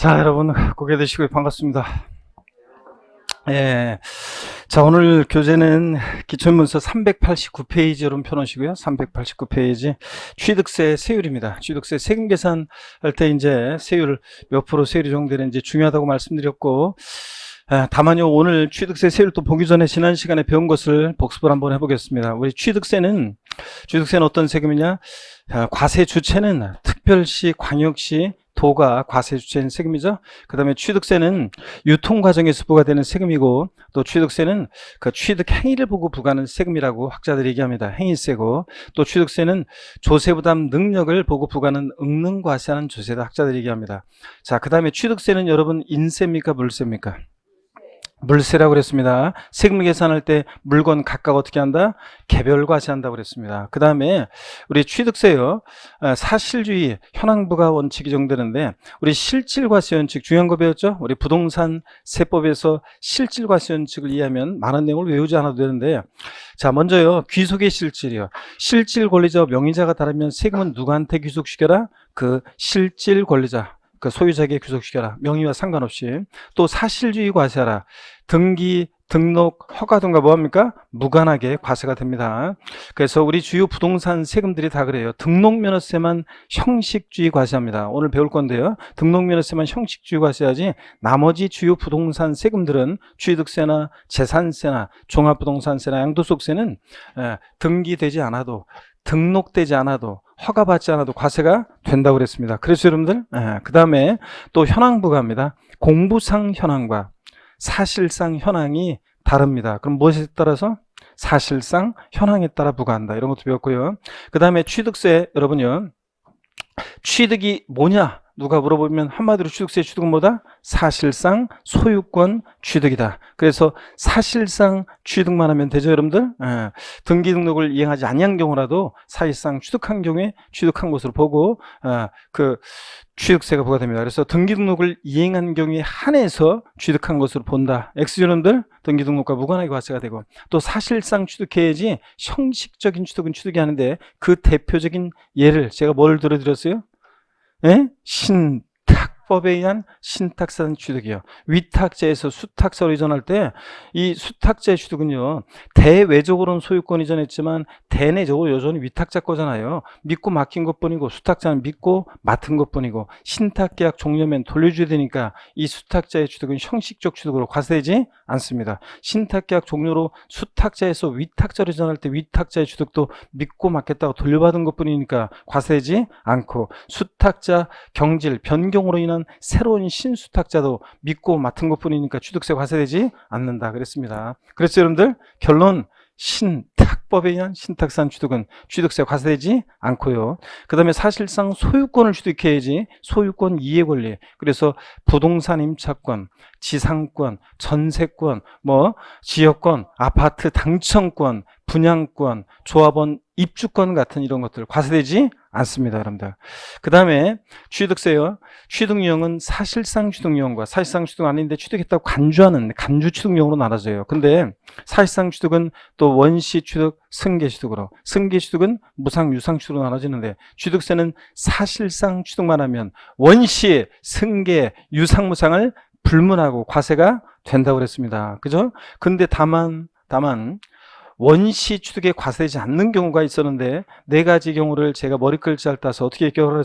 자, 여러분, 고개 드시고 반갑습니다. 예. 자, 오늘 교재는 기출문서 389페이지 여러분 펴놓으시고요. 389페이지 취득세 세율입니다. 취득세 세금 계산할 때 이제 세율 몇 프로 세율이 정되는지 중요하다고 말씀드렸고, 다만요, 오늘 취득세 세율 또 보기 전에 지난 시간에 배운 것을 복습을 한번 해보겠습니다. 우리 취득세는 어떤 세금이냐? 과세 주체는 특별시, 광역시, 도가 과세 주체인 세금이죠. 그 다음에 취득세는 유통 과정에서 부과되는 세금이고, 또 취득세는 그 취득 행위를 보고 부과하는 세금이라고 학자들이 얘기합니다. 행위세고, 또 취득세는 조세 부담 능력을 보고 부과하는 응능과세하는 조세다 학자들이 얘기합니다. 자, 그 다음에 취득세는 여러분 인세입니까 물세입니까? 물세라고 그랬습니다. 세금 계산할 때 물건 각각 어떻게 한다? 개별 과세한다고 그랬습니다. 그 다음에 우리 취득세요. 사실주의 현황부가 원칙이 정되는데, 우리 실질과세 원칙 중요한 거 배웠죠? 우리 부동산 세법에서 실질과세 원칙을 이해하면 많은 내용을 외우지 않아도 되는데, 자, 먼저요. 귀속의 실질이요. 실질 권리자와 명의자가 다르면 세금은 누구한테 귀속시켜라? 그 실질 권리자, 그 소유자에게 귀속시켜라. 명의와 상관없이. 또 사실주의 과세하라. 등기, 등록, 허가 등과 뭐합니까? 무관하게 과세가 됩니다. 그래서 우리 주요 부동산 세금들이 다 그래요. 등록면허세만 형식주의 과세합니다. 오늘 배울 건데요. 등록면허세만 형식주의 과세하지 나머지 주요 부동산 세금들은 취득세나 재산세나 종합부동산세나 양도소득세는 등기되지 않아도, 등록되지 않아도, 허가받지 않아도 과세가 된다고 그랬습니다. 그래서 여러분들, 그 다음에 또 현황부가 합니다. 공부상 현황과 사실상 현황이 다릅니다. 그럼 무엇에 따라서? 사실상 현황에 따라 부과한다. 이런 것도 배웠고요. 그 다음에 취득세, 여러분요. 취득이 뭐냐? 누가 물어보면 한마디로 취득세 취득은 뭐다? 사실상 소유권 취득이다. 그래서 사실상 취득만 하면 되죠, 여러분들? 등기 등록을 이행하지 아니한 경우라도 사실상 취득한 경우에 취득한 것으로 보고 그 취득세가 부과됩니다. 그래서 등기 등록을 이행한 경우에 한해서 취득한 것으로 본다. X여러분들 등기 등록과 무관하게 과세가 되고, 또 사실상 취득해야지 형식적인 취득은 취득이 하는데, 그 대표적인 예를 제가 뭘 들어드렸어요? 신탁법에 의한 신탁산 취득이요. 위탁자에서 수탁자로 이전할 때 이 수탁자의 취득은요, 대외적으로는 소유권 이전했지만 대내적으로 여전히 위탁자 거잖아요. 믿고 맡긴 것뿐이고, 수탁자는 믿고 맡은 것뿐이고, 신탁계약 종료면 돌려줘야 되니까 이 수탁자의 취득은 형식적 취득으로 과세되지 않습니다. 신탁계약 종료로 수탁자에서 위탁자로 이전할 때 위탁자의 취득도 믿고 맡겼다고 돌려받은 것뿐이니까 과세되지 않고, 수탁자 경질 변경으로 인한 새로운 신수탁자도 믿고 맡은 것뿐이니까 취득세 과세되지 않는다 그랬습니다. 그래서 여러분들 결론, 신탁법에 의한 신탁산 취득은 취득세 과세되지 않고요. 그 다음에 사실상 소유권을 취득해야지 소유권 이해 권리, 그래서 부동산 임차권, 지상권, 전세권, 지역권, 아파트 당첨권, 분양권, 조합원 입주권 같은 이런 것들 과세되지 않습니다, 여러분들. 그 다음에 취득세요. 취득유형은 사실상 취득유형과 사실상 취득 아닌데 취득했다고 간주하는 간주 취득유형으로 나눠져요. 근데 사실상 취득은 또 원시 취득, 승계 취득으로, 승계 취득은 무상, 유상 취득으로 나눠지는데, 취득세는 사실상 취득만 하면 원시, 승계, 유상, 무상을 불문하고 과세가 된다고 그랬습니다. 그죠? 근데 다만 원시 취득에 과세되지 않는 경우가 있었는데, 네 가지 경우를 제가 머리글자를 따서 어떻게 기억을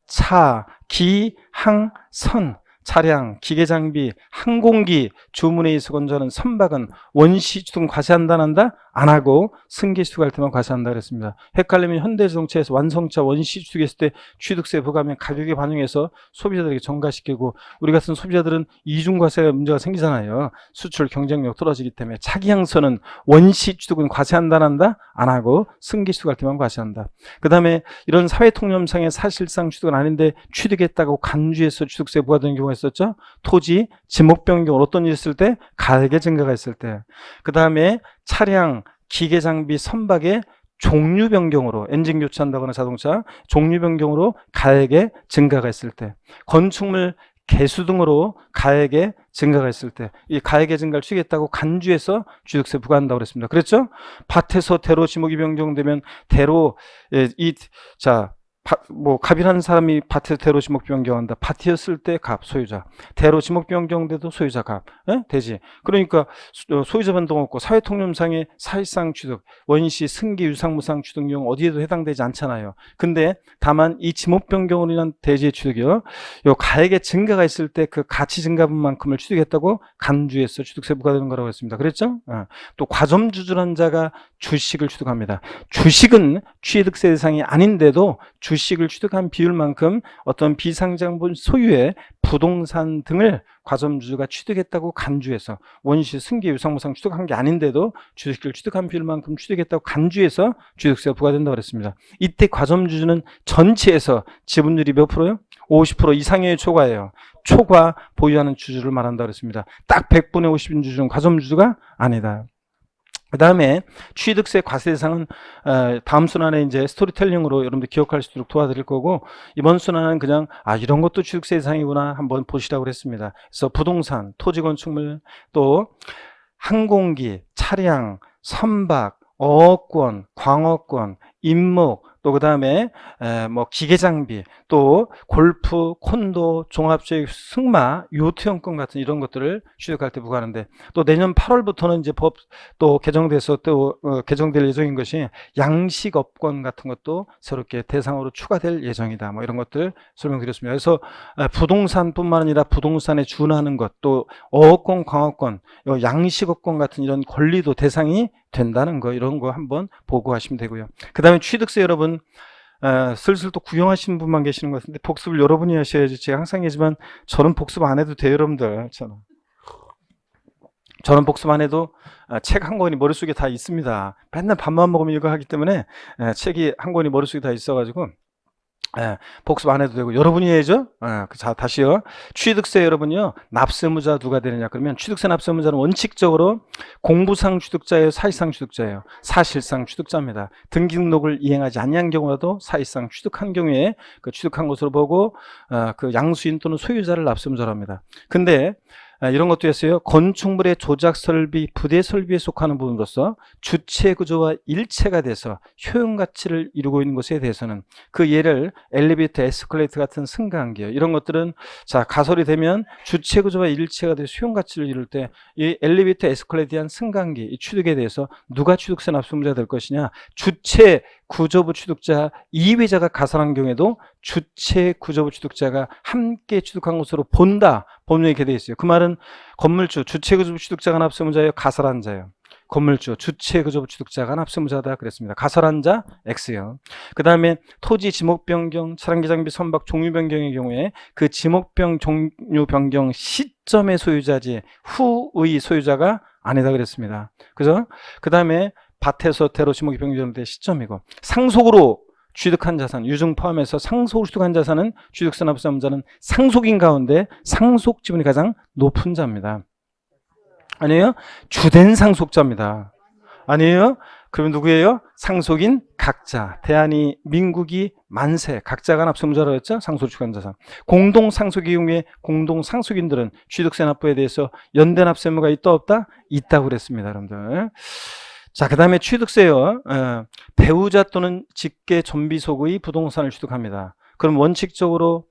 차, 기, 항, 선. 차량, 기계장비, 항공기, 주문에 의해서 건조하는 선박은 원시 취득은 과세한다, 안 한다? 안 하고 승계 취득할 때만 과세한다 그랬습니다. 헷갈리면 현대자동차에서 완성차 원시 취득했을 때 취득세 부과하면 가격에 반영해서 소비자들에게 전가시키고, 우리 같은 소비자들은 이중과세 문제가 생기잖아요. 수출 경쟁력 떨어지기 때문에. 차기향선은 원시 취득은 과세한다, 안 한다? 안 하고 승계 취득할 때만 과세한다. 그 다음에 이런 사회통념상의 사실상 취득은 아닌데 취득했다고 간주해서 취득세 부과되는 경우가 있었죠. 토지, 지목 변경, 어떤 일 있을 때? 가액의 증가가 있을 때. 그 다음에 차량, 기계 장비, 선박의 종류 변경으로, 엔진 교체한다거나 자동차 종류 변경으로 가액의 증가가 있을 때, 건축물 개수 등으로 가액의 증가가 있을 때, 이 가액의 증가를 취득했다고 간주해서 취득세 부과한다고 그랬습니다. 그랬죠? 밭에서 대로 지목이 변경되면 대로 뭐 갑이라는 사람이 밭에서 대로 지목 변경한다. 밭이었을 때 갑, 소유자. 대로 지목 변경돼도 소유자 갑. 되지. 그러니까 소유자 변동 없고 사회통념상의 사실상 취득, 원시, 승기, 유상무상 취득용 어디에도 해당되지 않잖아요. 근데 다만 이 지목 변경으로 인한 대지의 취득이요. 요 가액의 증가가 있을 때 그 가치 증가분만큼을 취득했다고 간주해서 취득세 부과되는 거라고 했습니다. 그랬죠? 또 과점주주란 자가 주식을 취득합니다. 주식은 취득세 대상이 아닌데도 주식을 취득한 비율만큼 어떤 비상장분 소유의 부동산 등을 과점주주가 취득했다고 간주해서 원시, 승계, 유상무상 취득한 게 아닌데도 주식을 취득한 비율만큼 취득했다고 간주해서 취득세가 부과된다고 그랬습니다. 이때 과점주주는 전체에서 지분율이 몇 프로요? 50% 이상의 초과예요. 초과 보유하는 주주를 말한다고 그랬습니다. 딱 100분의 50인 주주는 과점주주가 아니다. 그 다음에 취득세 과세 대상은 다음 순환에 이제 스토리텔링으로 여러분들 기억할 수 있도록 도와드릴 거고, 이번 순환은 그냥 이런 것도 취득세 대상이구나 한번 보시라고 했습니다. 그래서 부동산, 토지 건축물, 또 항공기, 차량, 선박, 어업권, 광어권, 임목, 또 그 다음에 뭐 기계 장비, 또 골프, 콘도, 종합주택, 승마, 요트용권 같은 이런 것들을 취득할 때 부과하는데, 또 내년 8월부터는 이제 법 또 개정돼서 또 개정될 예정인 것이 양식업권 같은 것도 새롭게 대상으로 추가될 예정이다. 뭐 이런 것들 설명드렸습니다. 그래서 부동산뿐만 아니라 부동산에 준하는 것, 또 어업권, 광어권, 양식업권 같은 이런 권리도 대상이 된다는 거, 이런 거 한번 보고하시면 되고요. 그 다음에 취득세 여러분 슬슬 또 구경하시는 분만 계시는 것 같은데 복습을 여러분이 하셔야지. 제가 항상 얘기지만 저는 복습 안 해도 돼요, 여러분들. 저는 복습 안 해도 책 한 권이 머릿속에 다 있습니다. 맨날 밥만 먹으면 이거 하기 때문에 책이 한 권이 머릿속에 다 있어가지고 복습 안 해도 되고 여러분이 해야죠. 자, 다시요. 취득세 여러분요, 납세무자 누가 되느냐 그러면 취득세 납세무자는 원칙적으로 공부상 취득자예요, 사실상 취득자예요? 사실상 취득자입니다. 등기등록을 이행하지 아니한 경우라도 사실상 취득한 경우에 그 취득한 것으로 보고 그 양수인 또는 소유자를 납세무자로 합니다. 근데 이런 것도 했어요. 건축물의 조작 설비, 부대 설비에 속하는 부분으로서 주체 구조와 일체가 돼서 효용 가치를 이루고 있는 것에 대해서는 그 예를 엘리베이터, 에스컬레이터 같은 승강기요. 이런 것들은 자, 가설이 되면 주체 구조와 일체가 돼서 효용 가치를 이룰 때 이 엘리베이터, 에스컬레이터에 대한 승강기, 이 취득에 대해서 누가 취득세 납세무자가 될 것이냐? 주체 구조부 취득자 이외자가 가설한 경우에도 주체 구조부 취득자가 함께 취득한 것으로 본다. 법률에 이렇게 되어 있어요. 그 말은 건물주, 주체 구조부 취득자가 납세무자예요, 가설한 자예요? 건물주, 주체 구조부 취득자가 납세무자다 그랬습니다. 가설한 자 X요. 그 다음에 토지 지목 변경, 차량기 장비 선박 종류 변경의 경우에 그 지목 종류 변경 시점의 소유자지 후의 소유자가 아니다 그랬습니다. 그죠? 그 다음에 밭에서 대로 지목이 변경될 시점이고, 상속으로 취득한 자산, 유증 포함해서 상속으로 취득한 자산은 취득세 납세무자는 상속인 가운데 상속 지분이 가장 높은 자입니다. 아니에요? 주된 상속자입니다. 아니에요? 그러면 누구예요? 상속인 각자. 대한이, 민국이, 만세. 각자가 납세무자라고 했죠? 상속 취득한 자산. 공동 상속의 경우에 공동 상속인들은 취득세 납부에 대해서 연대 납세무가 있다 없다? 있다고 그랬습니다, 여러분들. 자, 그 다음에 취득세요. 배우자 또는 직계 존비속의 부동산을 취득합니다. 그럼 원칙적으로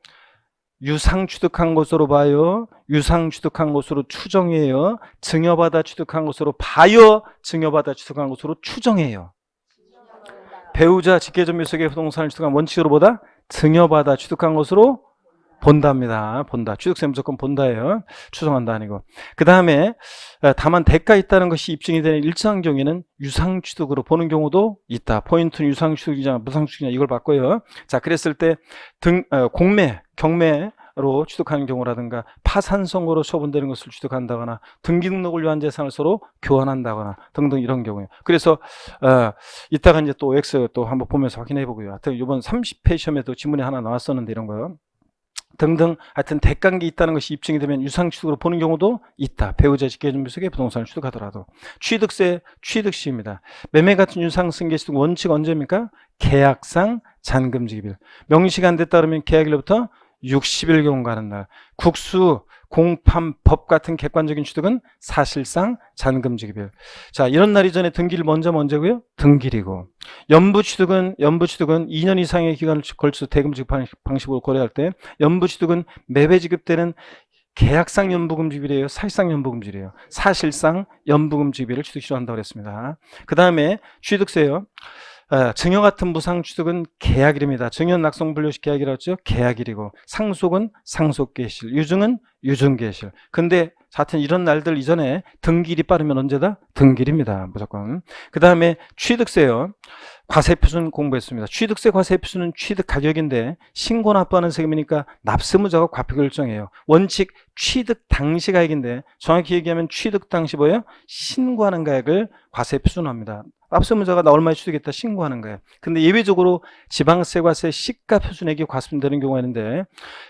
유상 취득한 것으로 봐요? 유상 취득한 것으로 추정해요? 증여받아 취득한 것으로 봐요? 증여받아 취득한 것으로 추정해요? 배우자 직계 존비속의 부동산을 취득한 원칙으로 보다 증여받아 취득한 것으로 본답니다. 본다. 취득세 무조건 본다예요. 추정한다 아니고. 그 다음에 다만 대가 있다는 것이 입증이 되는 일정한 경우에는 유상 취득으로 보는 경우도 있다. 포인트는 유상 취득이냐 무상 취득이냐 이걸 봤고요. 자, 그랬을 때 공매, 경매로 취득하는 경우라든가 파산성으로 처분되는 것을 취득한다거나 등기등록을 위한 재산을 서로 교환한다거나 등등 이런 경우에. 그래서 이따가 이제 또 OX 또 한번 보면서 확인해 보고요. 하여튼 이번 30회 시험에도 지문이 하나 나왔었는데 이런 거요. 등등 하여튼 대가관계 있다는 것이 입증이 되면 유상취득으로 보는 경우도 있다. 배우자 직계존비속의 부동산을 취득하더라도. 취득세 취득시입니다. 매매 같은 유상승계 취득 원칙 언제입니까? 계약상 잔금지기일. 명시가 안 됐다 그러면 계약일로부터 60일 경과하는 날. 국수, 공판, 법 같은 객관적인 취득은 사실상 잔금지급일. 자, 이런 날 이전에 등기를 먼저고요. 등기일이고. 연부취득은 2년 이상의 기간을 걸쳐서 대금지급 방식으로 거래할 때 연부취득은 매매 지급되는 계약상 연부금지급이래요. 사실상 연부금지급이래요. 사실상 연부금지급을 취득시로 한다고 그랬습니다. 그 다음에 취득세요. 증여 같은 무상 취득은 계약일입니다. 증여 낙성 분류식 계약이라고 했죠. 계약일이고 상속은 상속계실, 유증은 유증계실. 근데 하여튼 이런 날들 이전에 등기일이 빠르면 언제다? 등기일입니다. 무조건. 그 다음에 취득세요. 과세표준 공부했습니다. 취득세 과세표준은 취득 가격인데 신고 납부하는 세금이니까 납세무자가 과표 결정해요. 원칙 취득 당시 가액인데 정확히 얘기하면 취득 당시 뭐예요? 신고하는 가액을 과세표준합니다. 납세무자가 나 얼마에 취득했다 신고하는 거예요. 근데 예외적으로 지방세, 과세, 시가 표준액이 과세되는 경우가 있는데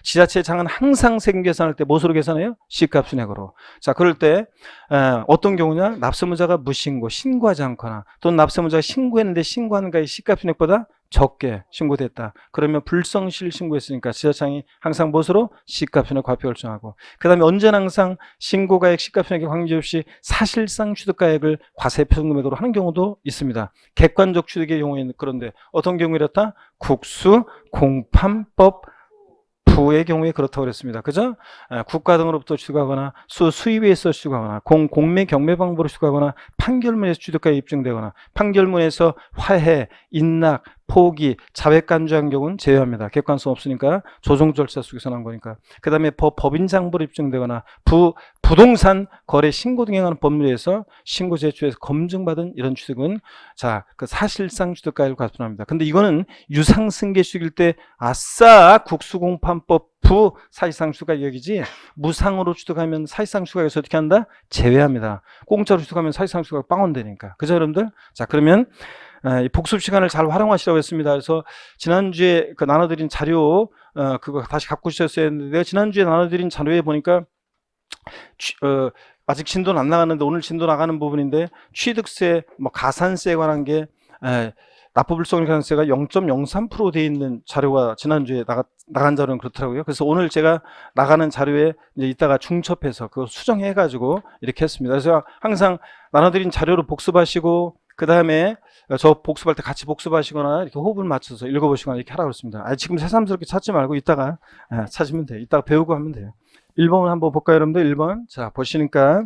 지자체 장은 항상 세금 계산할 때 무엇으로 계산해요? 시가 표준액으로. 자, 그럴 때 어떤 경우냐? 납세무자가 무신고, 신고하지 않거나 또는 납세무자가 신고했는데 신고하는 가액이 시가 표준액보다 적게 신고됐다. 그러면 불성실 신고했으니까 지자청이 항상 무엇으로? 시가표준액 과표 결정하고, 그 다음에 언제나 항상 신고가액, 시가표준액에 관계없이 사실상 취득가액을 과세표준금액으로 하는 경우도 있습니다. 객관적 취득의 경우에는 그런데 어떤 경우에 이렇다? 국수, 공판법, 부의 경우에 그렇다고 그랬습니다. 그죠? 국가 등으로부터 취득하거나 수입에서 취득하거나 공매 경매 방법으로 취득하거나 판결문에서 취득가액이 입증되거나 판결문에서 화해, 인락, 포기, 자백 간주한 경우는 제외합니다. 객관성 없으니까 조정 절차 속에서 난 거니까. 그 다음에 법인 장부로 입증되거나 부동산 거래 신고 등에 관한 법률에서 신고 제출해서 검증받은 이런 취득은 자, 그 사실상 취득가액을 과세합니다. 근데 이거는 유상승계 취득일 때 아싸 국수공판법 부 사실상 취득가액이지 무상으로 취득하면 사실상 취득가액에서 어떻게 한다? 제외합니다. 공짜로 취득하면 사실상 취득가액 빵원되니까. 그죠 여러분들? 자, 그러면 이 복습 시간을 잘 활용하시라고 했습니다. 그래서 지난주에 그 나눠드린 자료 그거 다시 갖고 오셨어야 했는데 내가 지난주에 나눠드린 자료에 보니까 아직 진도는 안 나갔는데 오늘 진도 나가는 부분인데 취득세, 뭐 가산세에 관한 게 납부불성일 가산세가 0.03% 돼 있는 자료가 지난주에 나간 자료는 그렇더라고요. 그래서 오늘 제가 나가는 자료에 이제 이따가 중첩해서 그거 수정해가지고 이렇게 했습니다. 그래서 항상 나눠드린 자료를 복습하시고 그 다음에 저 복습할 때 같이 복습하시거나 이렇게 호흡을 맞춰서 읽어보시거나 이렇게 하라고 그랬습니다. 지금 새삼스럽게 찾지 말고 이따가 찾으면 돼요. 이따가 배우고 하면 돼요. 1번 한번 볼까요, 여러분들? 1번. 자, 보시니까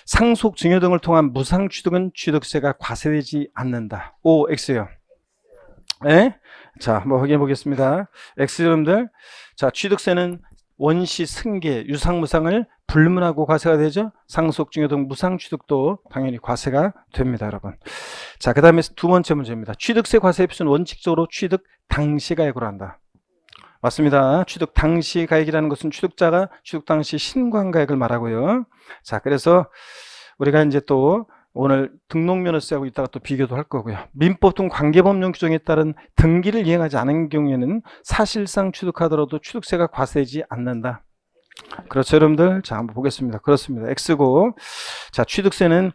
상속 증여 등을 통한 무상 취득은 취득세가 과세되지 않는다. O, X요. 예? 자, 한번 확인해 보겠습니다. X 여러분들. 자, 취득세는 원시, 승계, 유상무상을 불문하고 과세가 되죠. 상속 증여 등 무상 취득도 당연히 과세가 됩니다, 여러분. 자, 그 다음에 두 번째 문제입니다. 취득세 과세 표준은 원칙적으로 취득 당시 가액으로 한다. 맞습니다. 취득 당시 가액이라는 것은 취득자가 취득 당시 신고한 가액을 말하고요. 자, 그래서 우리가 이제 또 오늘 등록면허세하고 이따가 또 비교도 할 거고요. 민법 등 관계법령 규정에 따른 등기를 이행하지 않은 경우에는 사실상 취득하더라도 취득세가 과세되지 않는다. 그렇죠, 여러분들? 자, 한번 보겠습니다. 그렇습니다. X고. 자, 취득세는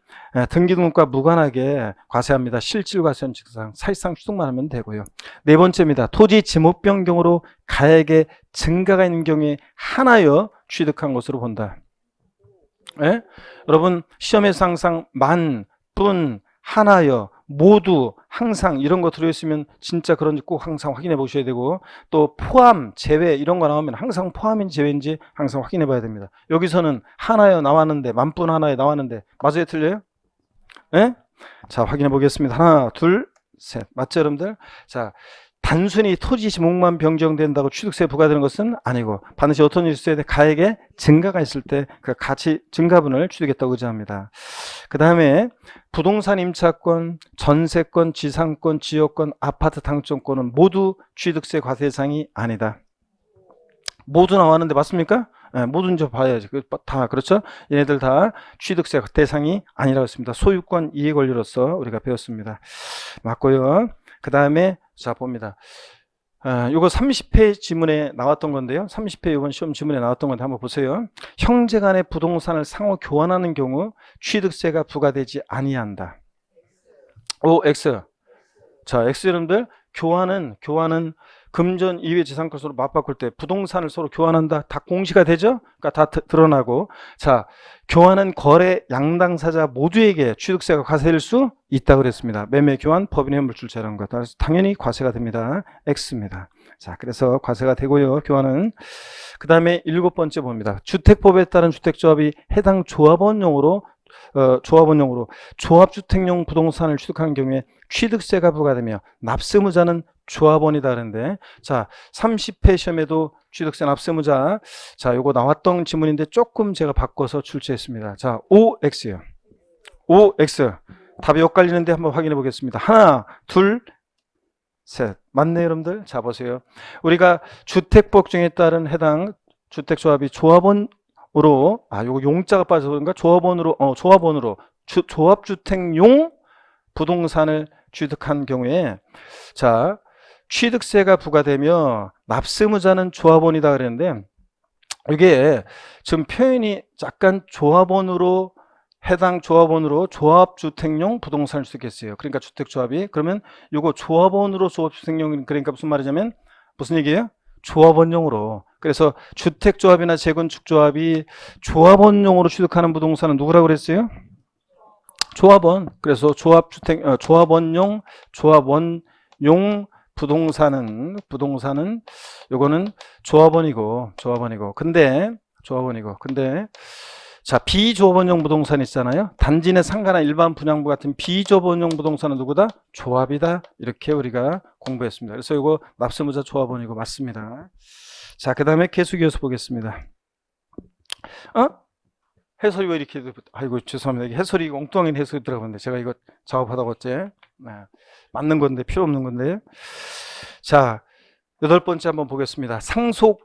등기 등록과 무관하게 과세합니다. 실질 과세는 직상 사실상 취득만 하면 되고요. 네 번째입니다. 토지 지목 변경으로 가액의 증가가 있는 경우에 하나여 취득한 것으로 본다. 예? 여러분 시험에서 항상 만, 뿐, 하나여, 모두, 항상 이런 거 들어있으면 진짜 그런지 꼭 항상 확인해 보셔야 되고 또 포함, 제외 이런 거 나오면 항상 포함인지 제외인지 항상 확인해 봐야 됩니다. 여기서는 하나여 나왔는데 만뿐 하나여 나왔는데 맞아요 틀려요? 예? 자 확인해 보겠습니다. 하나 둘 셋 맞죠 여러분들? 자 단순히 토지 지목만 변경된다고 취득세 부과되는 것은 아니고 반드시 어떤 일이 있어야 돼? 가액의 증가가 있을 때 그 가치 증가분을 취득했다고 의지합니다. 그 다음에 부동산 임차권, 전세권, 지상권, 지역권, 아파트 당첨권은 모두 취득세 과세 대상이 아니다. 모두 나왔는데 맞습니까? 네, 모두 이제 봐야지. 다 그렇죠? 얘네들 다 취득세 대상이 아니라고 했습니다. 소유권 이해 권리로서 우리가 배웠습니다. 맞고요. 그 다음에 자 봅니다. 요거 30회 지문에 나왔던 건데요. 30회 이번 시험 지문에 나왔던 건데 한번 보세요. 형제 간의 부동산을 상호 교환하는 경우 취득세가 부과되지 아니한다. O, X. 자, X 여러분들 교환은 금전 이외 지상권 서로 맞바꿀 때 부동산을 서로 교환한다. 다 공시가 되죠? 그러니까 다 드러나고. 자, 교환은 거래 양당사자 모두에게 취득세가 과세될 수 있다고 그랬습니다. 매매 교환, 법인의 물출자 이런 것. 따라서 당연히 과세가 됩니다. X입니다. 자, 그래서 과세가 되고요. 교환은. 그 다음에 7번째 봅니다. 주택법에 따른 주택조합이 해당 조합원용으로 조합주택용 부동산을 취득한 경우에 취득세가 부과되며 납세무자는 조합원이다 그러는데, 자, 30회 시험에도 취득세 납세무자, 자, 요거 나왔던 지문인데 조금 제가 바꿔서 출제했습니다. 자, OX요. OX. 답이 엇갈리는데 한번 확인해 보겠습니다. 하나, 둘, 셋. 맞네, 여러분들? 자, 보세요. 우리가 주택법 중에 따른 해당 주택조합이 조합원 으로, 요거 용자가 빠져서 그런가? 조합원으로 조합주택용 부동산을 취득한 경우에, 자, 취득세가 부과되며 납세무자는 조합원이다 그랬는데, 이게 지금 표현이 약간 해당 조합원으로 조합주택용 부동산을 취득했어요. 그러니까 주택조합이. 그러면 이거 조합원으로 조합주택용, 그러니까 무슨 말이냐면, 무슨 얘기예요? 조합원용으로. 그래서 주택조합이나 재건축조합이 조합원용으로 취득하는 부동산은 누구라고 그랬어요? 조합원. 그래서 조합원용 부동산은 요거는 조합원이고. 근데 자, 비조합원용 부동산 있잖아요. 단지 내 상가나 일반 분양부 같은 비조합원용 부동산은 누구다? 조합이다. 이렇게 우리가 공부했습니다. 그래서 이거 납세무자 조합원이고 맞습니다. 자, 그 다음에 계속이어서 보겠습니다. 해설이 왜 이렇게, 아이고, 죄송합니다. 이게 해설이 엉뚱한 해설이 들어가는데 제가 이거 작업하다가 어째, 맞는 건데, 필요 없는 건데. 자, 8번째 한번 보겠습니다. 상속.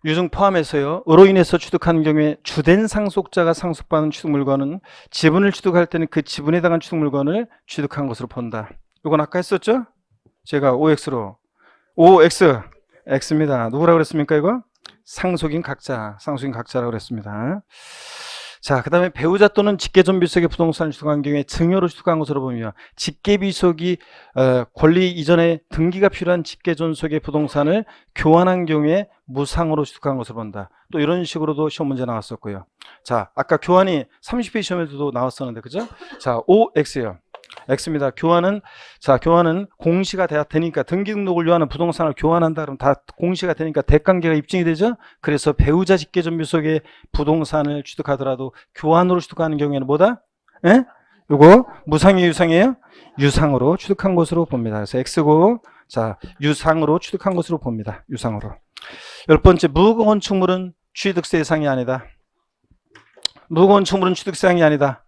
유증 포함해서요. 으로 인해서 취득하는 경우에 주된 상속자가 상속받은 취득 물건은 지분을 취득할 때는 그 지분에 해당한 취득 물건을 취득한 것으로 본다. 이건 아까 했었죠? 제가 OX로. X입니다. 누구라고 그랬습니까, 이거? 상속인 각자라고 그랬습니다. 자, 그 다음에 배우자 또는 직계존비속의 부동산을 취득한 경우에 증여로 취득한 것으로 보며 직계비속이 권리 이전에 등기가 필요한 직계존속의 부동산을 교환한 경우에 무상으로 취득한 것으로 본다. 또 이런 식으로도 시험 문제 나왔었고요. 자, 아까 교환이 30회 시험에도 나왔었는데, 그죠? 자, OX요. X입니다. 교환은 공시가 되니까, 등기 등록을 요하는 부동산을 교환한다 그러면 다 공시가 되니까 대관계가 입증이 되죠. 그래서 배우자 직계존비속의 부동산을 취득하더라도 교환으로 취득하는 경우에는 뭐다? 요거 무상이에요, 유상이에요? 유상으로 취득한 것으로 봅니다. 그래서 X고, 자, 유상으로 취득한 것으로 봅니다. 유상으로. 10번째, 무건축물은 취득세 대상이 아니다. 무건축물은 취득세 대상이 아니다.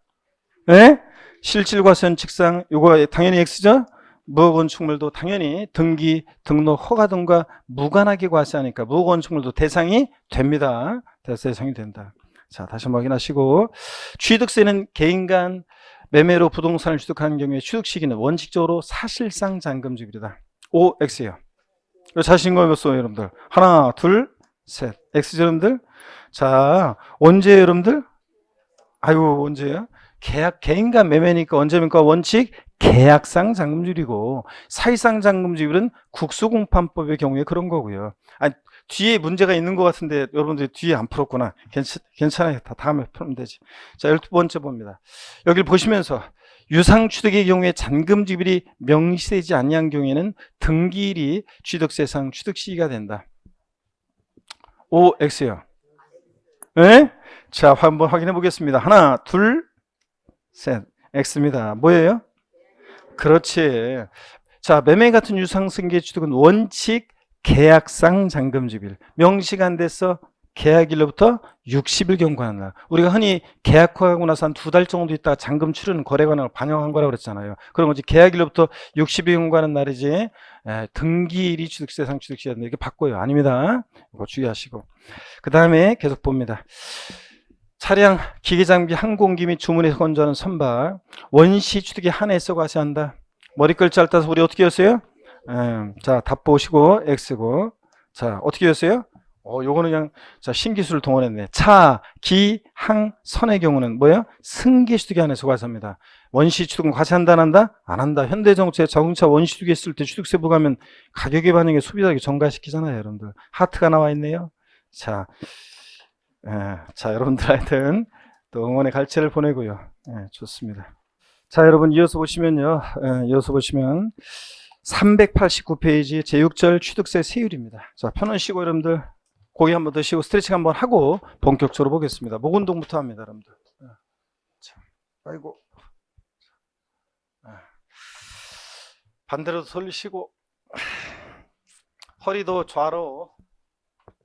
실질과세원칙상 요거 당연히 X죠? 무건축물도 당연히 등기, 등록, 허가 등과 무관하게 과세하니까 무건축물도 대상이 됩니다. 대상이 된다. 자, 다시 한번 확인하시고, 취득세는 개인 간 매매로 부동산을 취득하는 경우에 취득 시기는 원칙적으로 사실상 잔금지급이다. OX예요. 자신 거 몇 소, 여러분들? 하나, 둘, 셋. X죠, 여러분들? 자, 언제예요, 여러분들? 언제예요? 개인 간 매매니까 언제입니까? 원칙 계약상 잔금지율이고, 사실상 잔금지율은 국수공판법의 경우에 그런 거고요. 뒤에 문제가 있는 것 같은데 여러분들이 뒤에 안 풀었구나. 괜찮아요. 다 다음에 풀면 되지. 자, 12번째 봅니다. 여기를 보시면서 유상취득의 경우에 잔금지율이 명시되지 아니한 경우에는 등기일이 취득세상 취득시기가 된다. OX요. 자, 한번 확인해 보겠습니다. 하나, 둘, 셋. X입니다. 뭐예요? 그렇지. 자, 매매 같은 유상승계 취득은 원칙 계약상 잔금지일. 명시가 안 돼서 계약일로부터 60일 경과하는 날. 우리가 흔히 계약하고 나서 한 2달 정도 있다가 잔금 치르는 거래관을 반영한 거라고 그랬잖아요. 그런 거지. 계약일로부터 60일 경과하는 날이지. 등기일이 취득세상 취득시한다. 이렇게 바꿔요. 아닙니다. 이거 주의하시고. 그 다음에 계속 봅니다. 차량, 기계장비, 항공기 및 주문에서 건조하는 선박, 원시 취득에 한해서 과세한다. 머리 글자를 따서 우리 어떻게 했어요? 자, 답 보시고 X고. 자, 어떻게 했어요? 요거는 그냥, 자, 신기술을 동원했네. 차, 기, 항, 선의 경우는 뭐예요? 승계취득이 안에서 과세입니다. 원시취득은 과세 한다, 안 한다? 안 한다. 현대자동차에 자동차 원시취득 했을 때 취득세 부과하면 가격에 반영해 소비자에게 전가시키잖아요, 여러분들. 하트가 나와 있네요. 자, 자, 여러분들 하여튼 또 응원의 갈채를 보내고요. 좋습니다. 자, 여러분 이어서 보시면요. 이어서 보시면 389페이지 제6절 취득세 세율입니다. 자, 편은 쉬고 여러분들 고개 한번 더 쉬고 스트레칭 한번 하고 본격적으로 보겠습니다. 목 운동부터 합니다, 여러분들. 자, 아이고. 반대로 돌리시고 허리도 좌로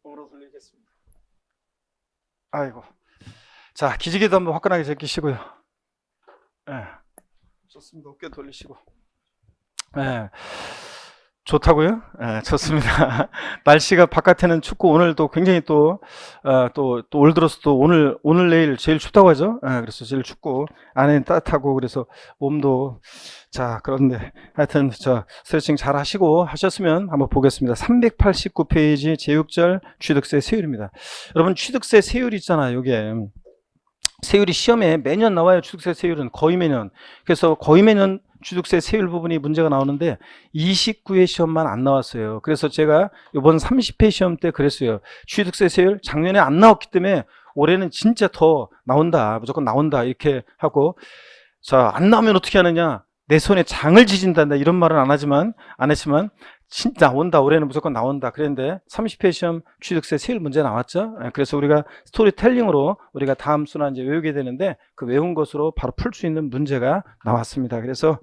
우로 돌리겠습니다. 아이고. 자, 기지개도 한번 화끈하게 제끼시고요. 좋습니다. 어깨 돌리시고. 좋다고요? 좋습니다. 날씨가 바깥에는 춥고 오늘도 굉장히 또 올 들어서 또 오늘 내일 제일 춥다고 하죠. 그래서 제일 춥고 안에는 따뜻하고 그래서 몸도 자, 그런데 하여튼 저 스트레칭 잘 하시고 하셨으면 한번 보겠습니다. 389페이지 제6절 취득세 세율입니다. 여러분 취득세 세율 있잖아요. 이게 세율이 시험에 매년 나와요. 취득세 세율은 거의 매년. 그래서 거의 매년 취득세 세율 부분이 문제가 나오는데 29회 시험만 안 나왔어요. 그래서 제가 이번 30회 시험 때 그랬어요. 취득세 세율 작년에 안 나왔기 때문에 올해는 진짜 더 나온다. 무조건 나온다. 이렇게 하고 자, 안 나오면 어떻게 하느냐. 내 손에 장을 지진다. 이런 말은 안 했지만 진짜 나온다. 올해는 무조건 나온다. 그랬는데 30회 시험 취득세 세율 문제 나왔죠. 그래서 우리가 스토리텔링으로 우리가 다음 수나 이제 외우게 되는데 그 외운 것으로 바로 풀 수 있는 문제가 나왔습니다. 그래서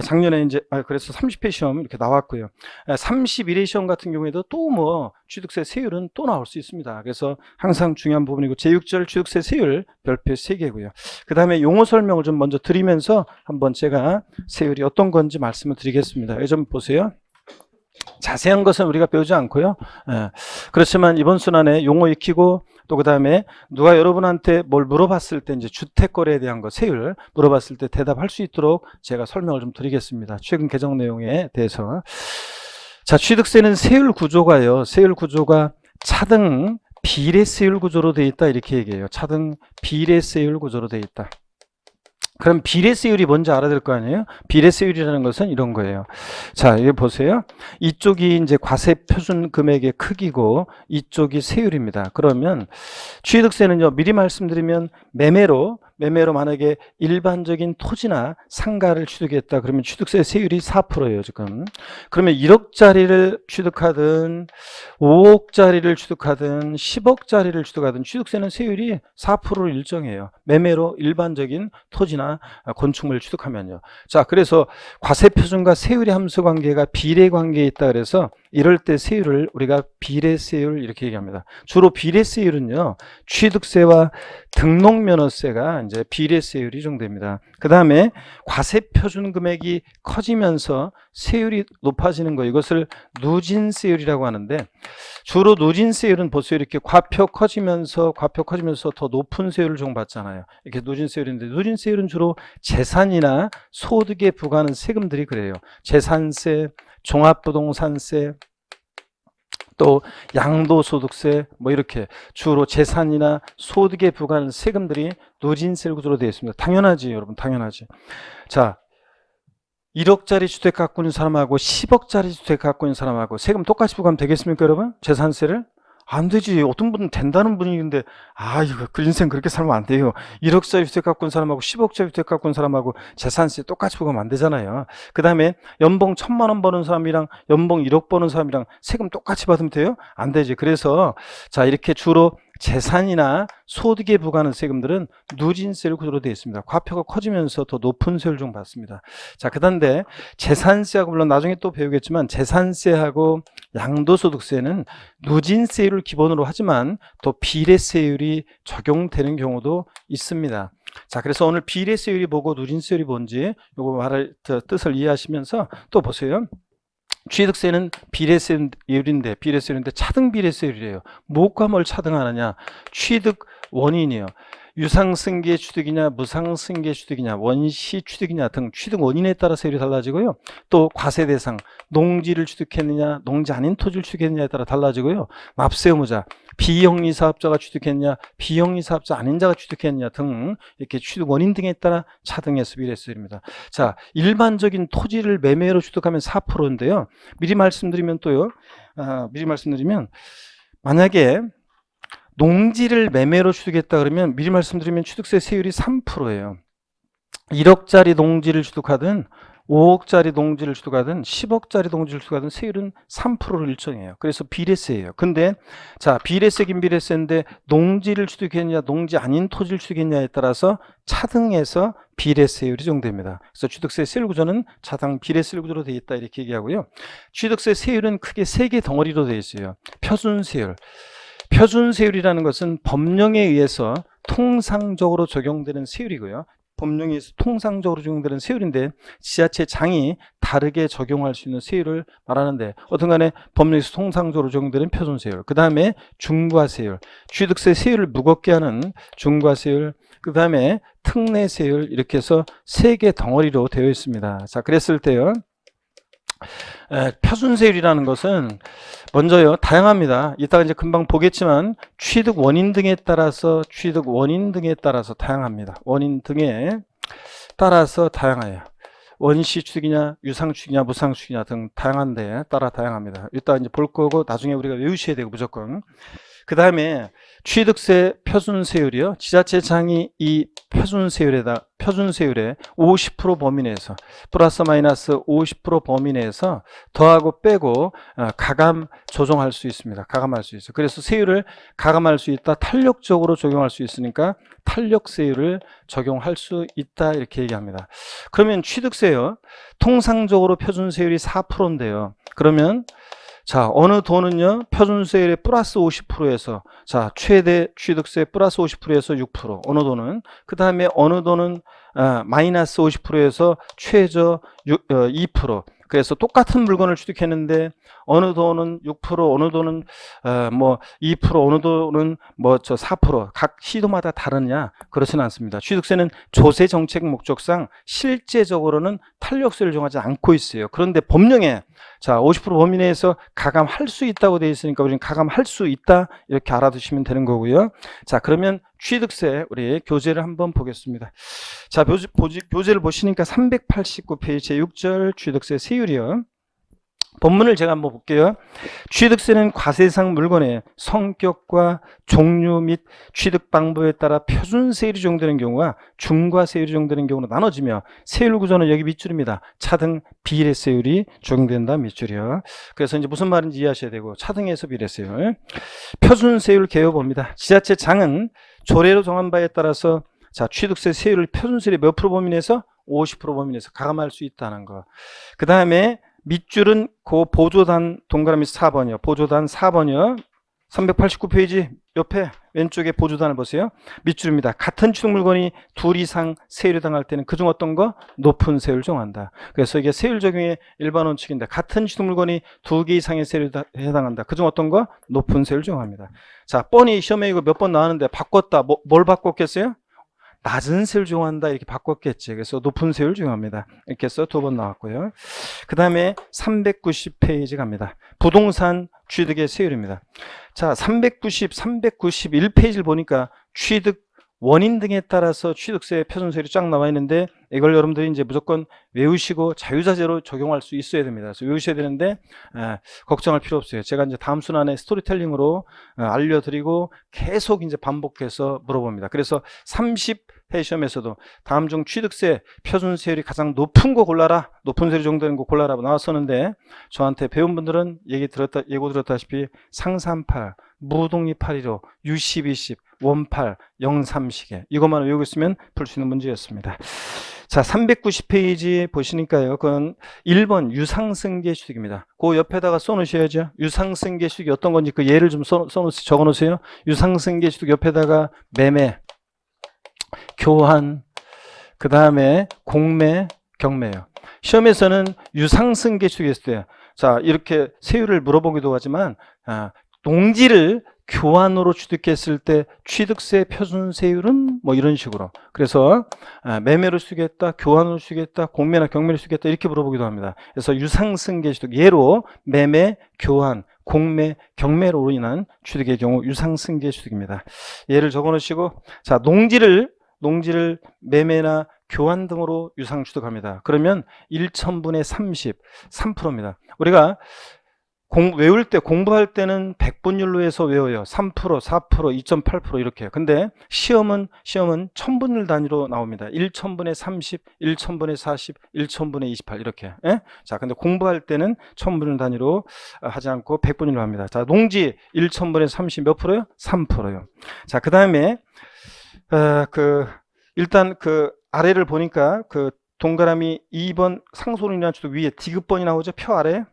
작년에 이제 그래서 30회 시험 이렇게 나왔고요. 31회 시험 같은 경우에도 또 뭐 취득세 세율은 또 나올 수 있습니다. 그래서 항상 중요한 부분이고 제6절 취득세 세율 별표 3개고요. 그 다음에 용어 설명을 좀 먼저 드리면서 한번 제가 세율이 어떤 건지 말씀을 드리겠습니다. 여기 좀 보세요. 자세한 것은 우리가 배우지 않고요. 그렇지만 이번 순환에 용어 익히고 또 그 다음에 누가 여러분한테 뭘 물어봤을 때 이제 주택거래에 대한 거 세율 물어봤을 때 대답할 수 있도록 제가 설명을 좀 드리겠습니다. 최근 개정 내용에 대해서. 자, 취득세는 세율 구조가요. 세율 구조가 차등 비례세율 구조로 되어 있다 이렇게 얘기해요. 차등 비례세율 구조로 되어 있다. 그럼 비례세율이 뭔지 알아야 될 거 아니에요? 비례세율이라는 것은 이런 거예요. 자, 여기 보세요. 이쪽이 이제 과세 표준 금액의 크기고 이쪽이 세율입니다. 그러면 취득세는요, 미리 말씀드리면 매매로 만약에 일반적인 토지나 상가를 취득했다. 그러면 취득세 세율이 4%예요, 지금. 그러면 1억짜리를 취득하든 5억짜리를 취득하든 10억짜리를 취득하든 취득세는 세율이 4%를 일정해요. 매매로 일반적인 토지나 건축물을 취득하면요. 자, 그래서 과세표준과 세율의 함수 관계가 비례 관계에 있다 그래서 이럴 때 세율을 우리가 비례세율 이렇게 얘기합니다. 주로 비례세율은요, 취득세와 등록면허세가 이제 비례세율이 정도입니다. 그 다음에 과세표준 금액이 커지면서 세율이 높아지는 거, 이것을 누진세율이라고 하는데, 주로 누진세율은 보세요. 이렇게 과표 커지면서 더 높은 세율을 적용받잖아요. 이렇게 누진세율인데, 누진세율은 주로 재산이나 소득에 부과하는 세금들이 그래요. 재산세, 종합부동산세, 또 양도소득세, 뭐 이렇게 주로 재산이나 소득에 부과하는 세금들이 누진세 구조로 되어 있습니다. 당연하지, 여러분, 당연하지. 자, 1억짜리 주택 갖고 있는 사람하고 10억짜리 주택 갖고 있는 사람하고 세금 똑같이 부과하면 되겠습니까, 여러분? 재산세를? 안 되지. 어떤 분은 된다는 분위기인데, 이거 그 인생 그렇게 살면 안 돼요. 1억짜리 주택 갖고 있는 사람하고 10억짜리 주택 갖고 있는 사람하고 재산세 똑같이 부과하면 안 되잖아요. 그 다음에 연봉 1,000만 원 버는 사람이랑 연봉 1억 버는 사람이랑 세금 똑같이 받으면 돼요? 안 되지. 그래서 자, 이렇게 주로 재산이나 소득에 부과하는 세금들은 누진세율 구조로 되어 있습니다. 과표가 커지면서 더 높은 세율을 좀 받습니다. 자, 그다음에 재산세하고 물론 나중에 또 배우겠지만 재산세하고 양도소득세는 누진세율을 기본으로 하지만 또 비례세율이 적용되는 경우도 있습니다. 자, 그래서 오늘 비례세율이 뭐고 누진세율이 뭔지 요거 말할 뜻을 이해하시면서 또 보세요. 취득세는 비례세율인데 차등 비례세율이래요. 뭐과 뭘 차등하느냐? 취득 원인이요. 유상승계 취득이냐 무상승계 취득이냐 원시 취득이냐 등 취득 원인에 따라 세율이 달라지고요. 또 과세대상 농지를 취득했느냐 농지 아닌 토지를 취득했느냐에 따라 달라지고요. 납세의무자 비영리 사업자가 취득했느냐 비영리 사업자 아닌 자가 취득했느냐 등 이렇게 취득 원인 등에 따라 차등해서 비례세율입니다. 자, 일반적인 토지를 매매로 취득하면 4%인데요. 미리 말씀드리면 만약에 농지를 매매로 취득했다 그러면 미리 말씀드리면 취득세 세율이 3%예요. 1억짜리 농지를 취득하든 5억짜리 농지를 취득하든 10억짜리 농지를 취득하든 세율은 3%를 일정해요. 그래서 비례세예요. 근데 자, 비례세긴 비례세인데 농지를 취득했냐 농지 아닌 토지를 취득했냐에 따라서 차등해서 비례세율이 정됩니다. 그래서 취득세 세율 구조는 차등 비례세율 구조로 되어 있다 이렇게 얘기하고요. 취득세 세율은 크게 3개 덩어리로 되어 있어요. 표준세율. 표준세율이라는 것은 법령에 의해서 통상적으로 적용되는 세율이고요. 법령에 의해서 통상적으로 적용되는 세율인데 지자체장이 다르게 적용할 수 있는 세율을 말하는데 어떤 간에 법령에서 통상적으로 적용되는 표준세율, 그 다음에 중과세율, 취득세 세율을 무겁게 하는 중과세율, 그 다음에 특례세율, 이렇게 해서 3개 덩어리로 되어 있습니다. 자, 그랬을 때요, 표준세율이라는 것은 먼저요, 다양합니다. 이따가 이제 금방 보겠지만 취득 원인 등에 따라서 다양합니다. 원인 등에 따라서 다양해요. 원시 취득이냐 유상 취득이냐 무상 취득이냐 등 다양한데 따라 다양합니다. 이따 이제 볼 거고 나중에 우리가 외우셔야 되고 무조건. 그 다음에 취득세 표준세율이요. 지자체장이 이 표준세율에 50% 범위 내에서 플러스 마이너스 50% 범위 내에서 더하고 빼고 가감 조정할 수 있습니다. 가감할 수 있어요. 그래서 세율을 가감할 수 있다. 탄력적으로 적용할 수 있으니까 탄력세율을 적용할 수 있다 이렇게 얘기합니다. 그러면 취득세요. 통상적으로 표준세율이 4%인데요. 그러면 자, 어느 돈은요, 표준세율의 플러스 50%에서, 자, 최대 취득세 플러스 50%에서 6%, 어느 돈은, 그 다음에 어느 돈은 마이너스 50%에서 최저 2%. 그래서 똑같은 물건을 취득했는데 어느 돈은 6%, 어느 돈은 뭐 2%, 어느 돈은 뭐 4%. 각 시도마다 다르냐? 그렇지는 않습니다. 취득세는 조세 정책 목적상 실제적으로는 탄력세를 정하지 않고 있어요. 그런데 법령에 자, 50% 범위 내에서 가감할 수 있다고 되어 있으니까 우리는 가감할 수 있다 이렇게 알아두시면 되는 거고요. 자, 그러면 취득세 우리 교재를 한번 보겠습니다. 자, 교재를 보시니까 389페이지 제6절 취득세 세율이요. 본문을 제가 한번 볼게요. 취득세는 과세상 물건의 성격과 종류 및 취득 방법에 따라 표준세율이 적용되는 경우와 중과세율이 적용되는 경우로 나눠지며 세율 구조는 여기 밑줄입니다. 차등 비례세율이 적용된다 밑줄이요. 그래서 이제 무슨 말인지 이해하셔야 되고 차등에서 비례세율. 표준세율 개요봅니다. 지자체장은 조례로 정한 바에 따라서 자, 취득세 세율을 표준세율의 몇 프로 범위 내에서 50% 범위 내에서 가감할 수 있다는 거. 그 다음에 밑줄은 그 보조단 동그라미 4번이요. 보조단 4번이요. 389페이지 옆에 왼쪽에 보조단을 보세요. 밑줄입니다. 같은 취득 물건이 둘 이상 세율을 당할 때는 그중 어떤 거? 높은 세율을 정한다. 그래서 이게 세율 적용의 일반 원칙인데 같은 취득 물건이 2개 이상의 세율에 해당한다. 그중 어떤 거? 높은 세율을 정합니다. 자, 뻔히 시험에 이거 몇 번 나왔는데 바꿨다. 뭘 바꿨겠어요? 낮은 세율 적용한다 이렇게 바꿨겠지. 그래서 높은 세율 적용합니다. 이렇게 해서 2번 나왔고요. 그 다음에 390페이지 갑니다. 부동산 취득의 세율입니다. 자, 391페이지를 보니까 취득 원인 등에 따라서 취득세 표준세율이 쫙 나와 있는데 이걸 여러분들이 이제 무조건 외우시고 자유자재로 적용할 수 있어야 됩니다. 그래서 외우셔야 되는데 걱정할 필요 없어요. 제가 이제 다음 순환에 스토리텔링으로 알려드리고 계속 이제 반복해서 물어봅니다. 그래서 30회 시험에서도 다음 중 취득세 표준세율이 가장 높은 거 골라라, 높은 세율이 적용되는 거 골라라고 나왔었는데 저한테 배운 분들은 예고 들었다시피 상산팔, 무동리 815, U10, 20, 원팔, 03시계 이것만 외우고 있으면 풀 수 있는 문제였습니다. 자, 390페이지 보시니까요. 그건 1번 유상승계 취득입니다. 그 옆에다가 써놓으셔야죠. 유상승계 취득이 어떤 건지 그 예를 좀 적어놓으세요. 유상승계 취득 옆에다가 매매, 교환, 그 다음에 공매, 경매요. 시험에서는 유상승계 취득했을 때 자, 이렇게 세율을 물어보기도 하지만 농지를 교환으로 취득했을 때 취득세 표준세율은 뭐 이런 식으로. 그래서 매매로 취득했다, 교환으로 취득했다, 공매나 경매로 취득했다 이렇게 물어보기도 합니다. 그래서 유상승계취득, 예로 매매, 교환, 공매, 경매로 인한 취득의 경우 유상승계취득입니다. 예를 적어 놓으시고, 자, 농지를 매매나 교환 등으로 유상취득합니다. 그러면 1천분의 30, 3%입니다. 우리가 외울 때, 공부할 때는 백분율로 해서 외워요. 3%, 4%, 2.8% 이렇게. 근데 시험은 천분율 단위로 나옵니다. 1천분의 30, 1천분의 40, 1천분의 28 이렇게. 예? 자, 근데 공부할 때는 천분율 단위로 하지 않고 백분율로 합니다. 자, 농지 1천분의 30 몇 프로요? 3%요. 자, 그 다음에 일단 아래를 보니까 동그라미 2번 상속으로 인한 취득 위에 디귿번이 나오죠. 표 아래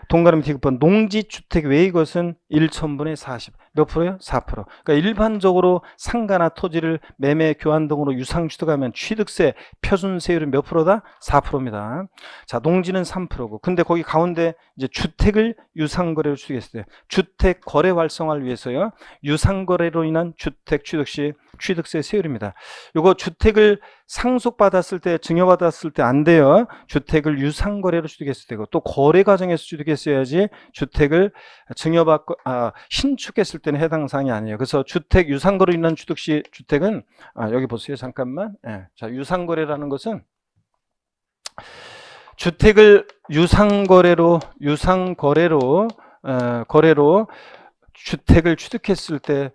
동그라미 디귿번 농지주택 외의 것은 1천분의 40 몇 프로요? 4%. 그러니까 일반적으로 상가나 토지를 매매, 교환 등으로 유상 취득하면 취득세 표준세율은 몇 프로다? 4%입니다. 자, 농지는 3%고, 근데 거기 가운데 이제 주택을 유상거래로 취득했을 때 주택 거래 활성화를 위해서요, 유상거래로 인한 주택 취득 시 취득세 세율입니다. 요거 주택을 상속받았을 때, 증여받았을 때 안 돼요. 주택을 유상거래로 취득했을 때고, 또 거래 과정에서 취득했어야지 주택을 증여받고 신축했을 때는 해당 사항이 아니에요. 그래서 주택 유상거래로 인한 취득 시 주택은 여기 보세요. 잠깐만. 예. 자, 유상거래라는 것은 주택을 유상거래로 주택을 취득했을 때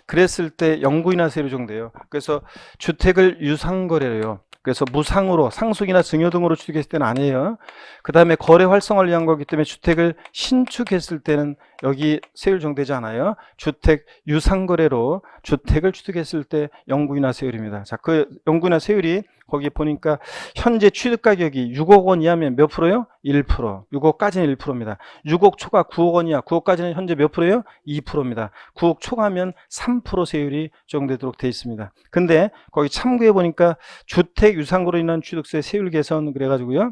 그랬을 때 영구인하세율이 적용돼요. 그래서 주택을 유상거래로요. 그래서 무상으로 상속이나 증여 등으로 취득했을 때는 아니에요. 그 다음에 거래 활성화를 위한 거기 때문에 주택을 신축했을 때는 여기 세율 적용되지 않아요. 주택 유상거래로 주택을 취득했을 때 영구인하세율입니다. 자, 그 영구인하세율이 거기 보니까 현재 취득가격이 6억 원 이하면 몇 프로요? 1%. 6억까지는 1%입니다. 6억 초과 9억 원 이하, 9억까지는 현재 몇 프로예요? 2%입니다. 9억 초과면 3% 세율이 적용되도록 되어 있습니다. 근데 거기 참고해 보니까 주택 유상거래로 인한 취득세 세율 개선 그래가지고요,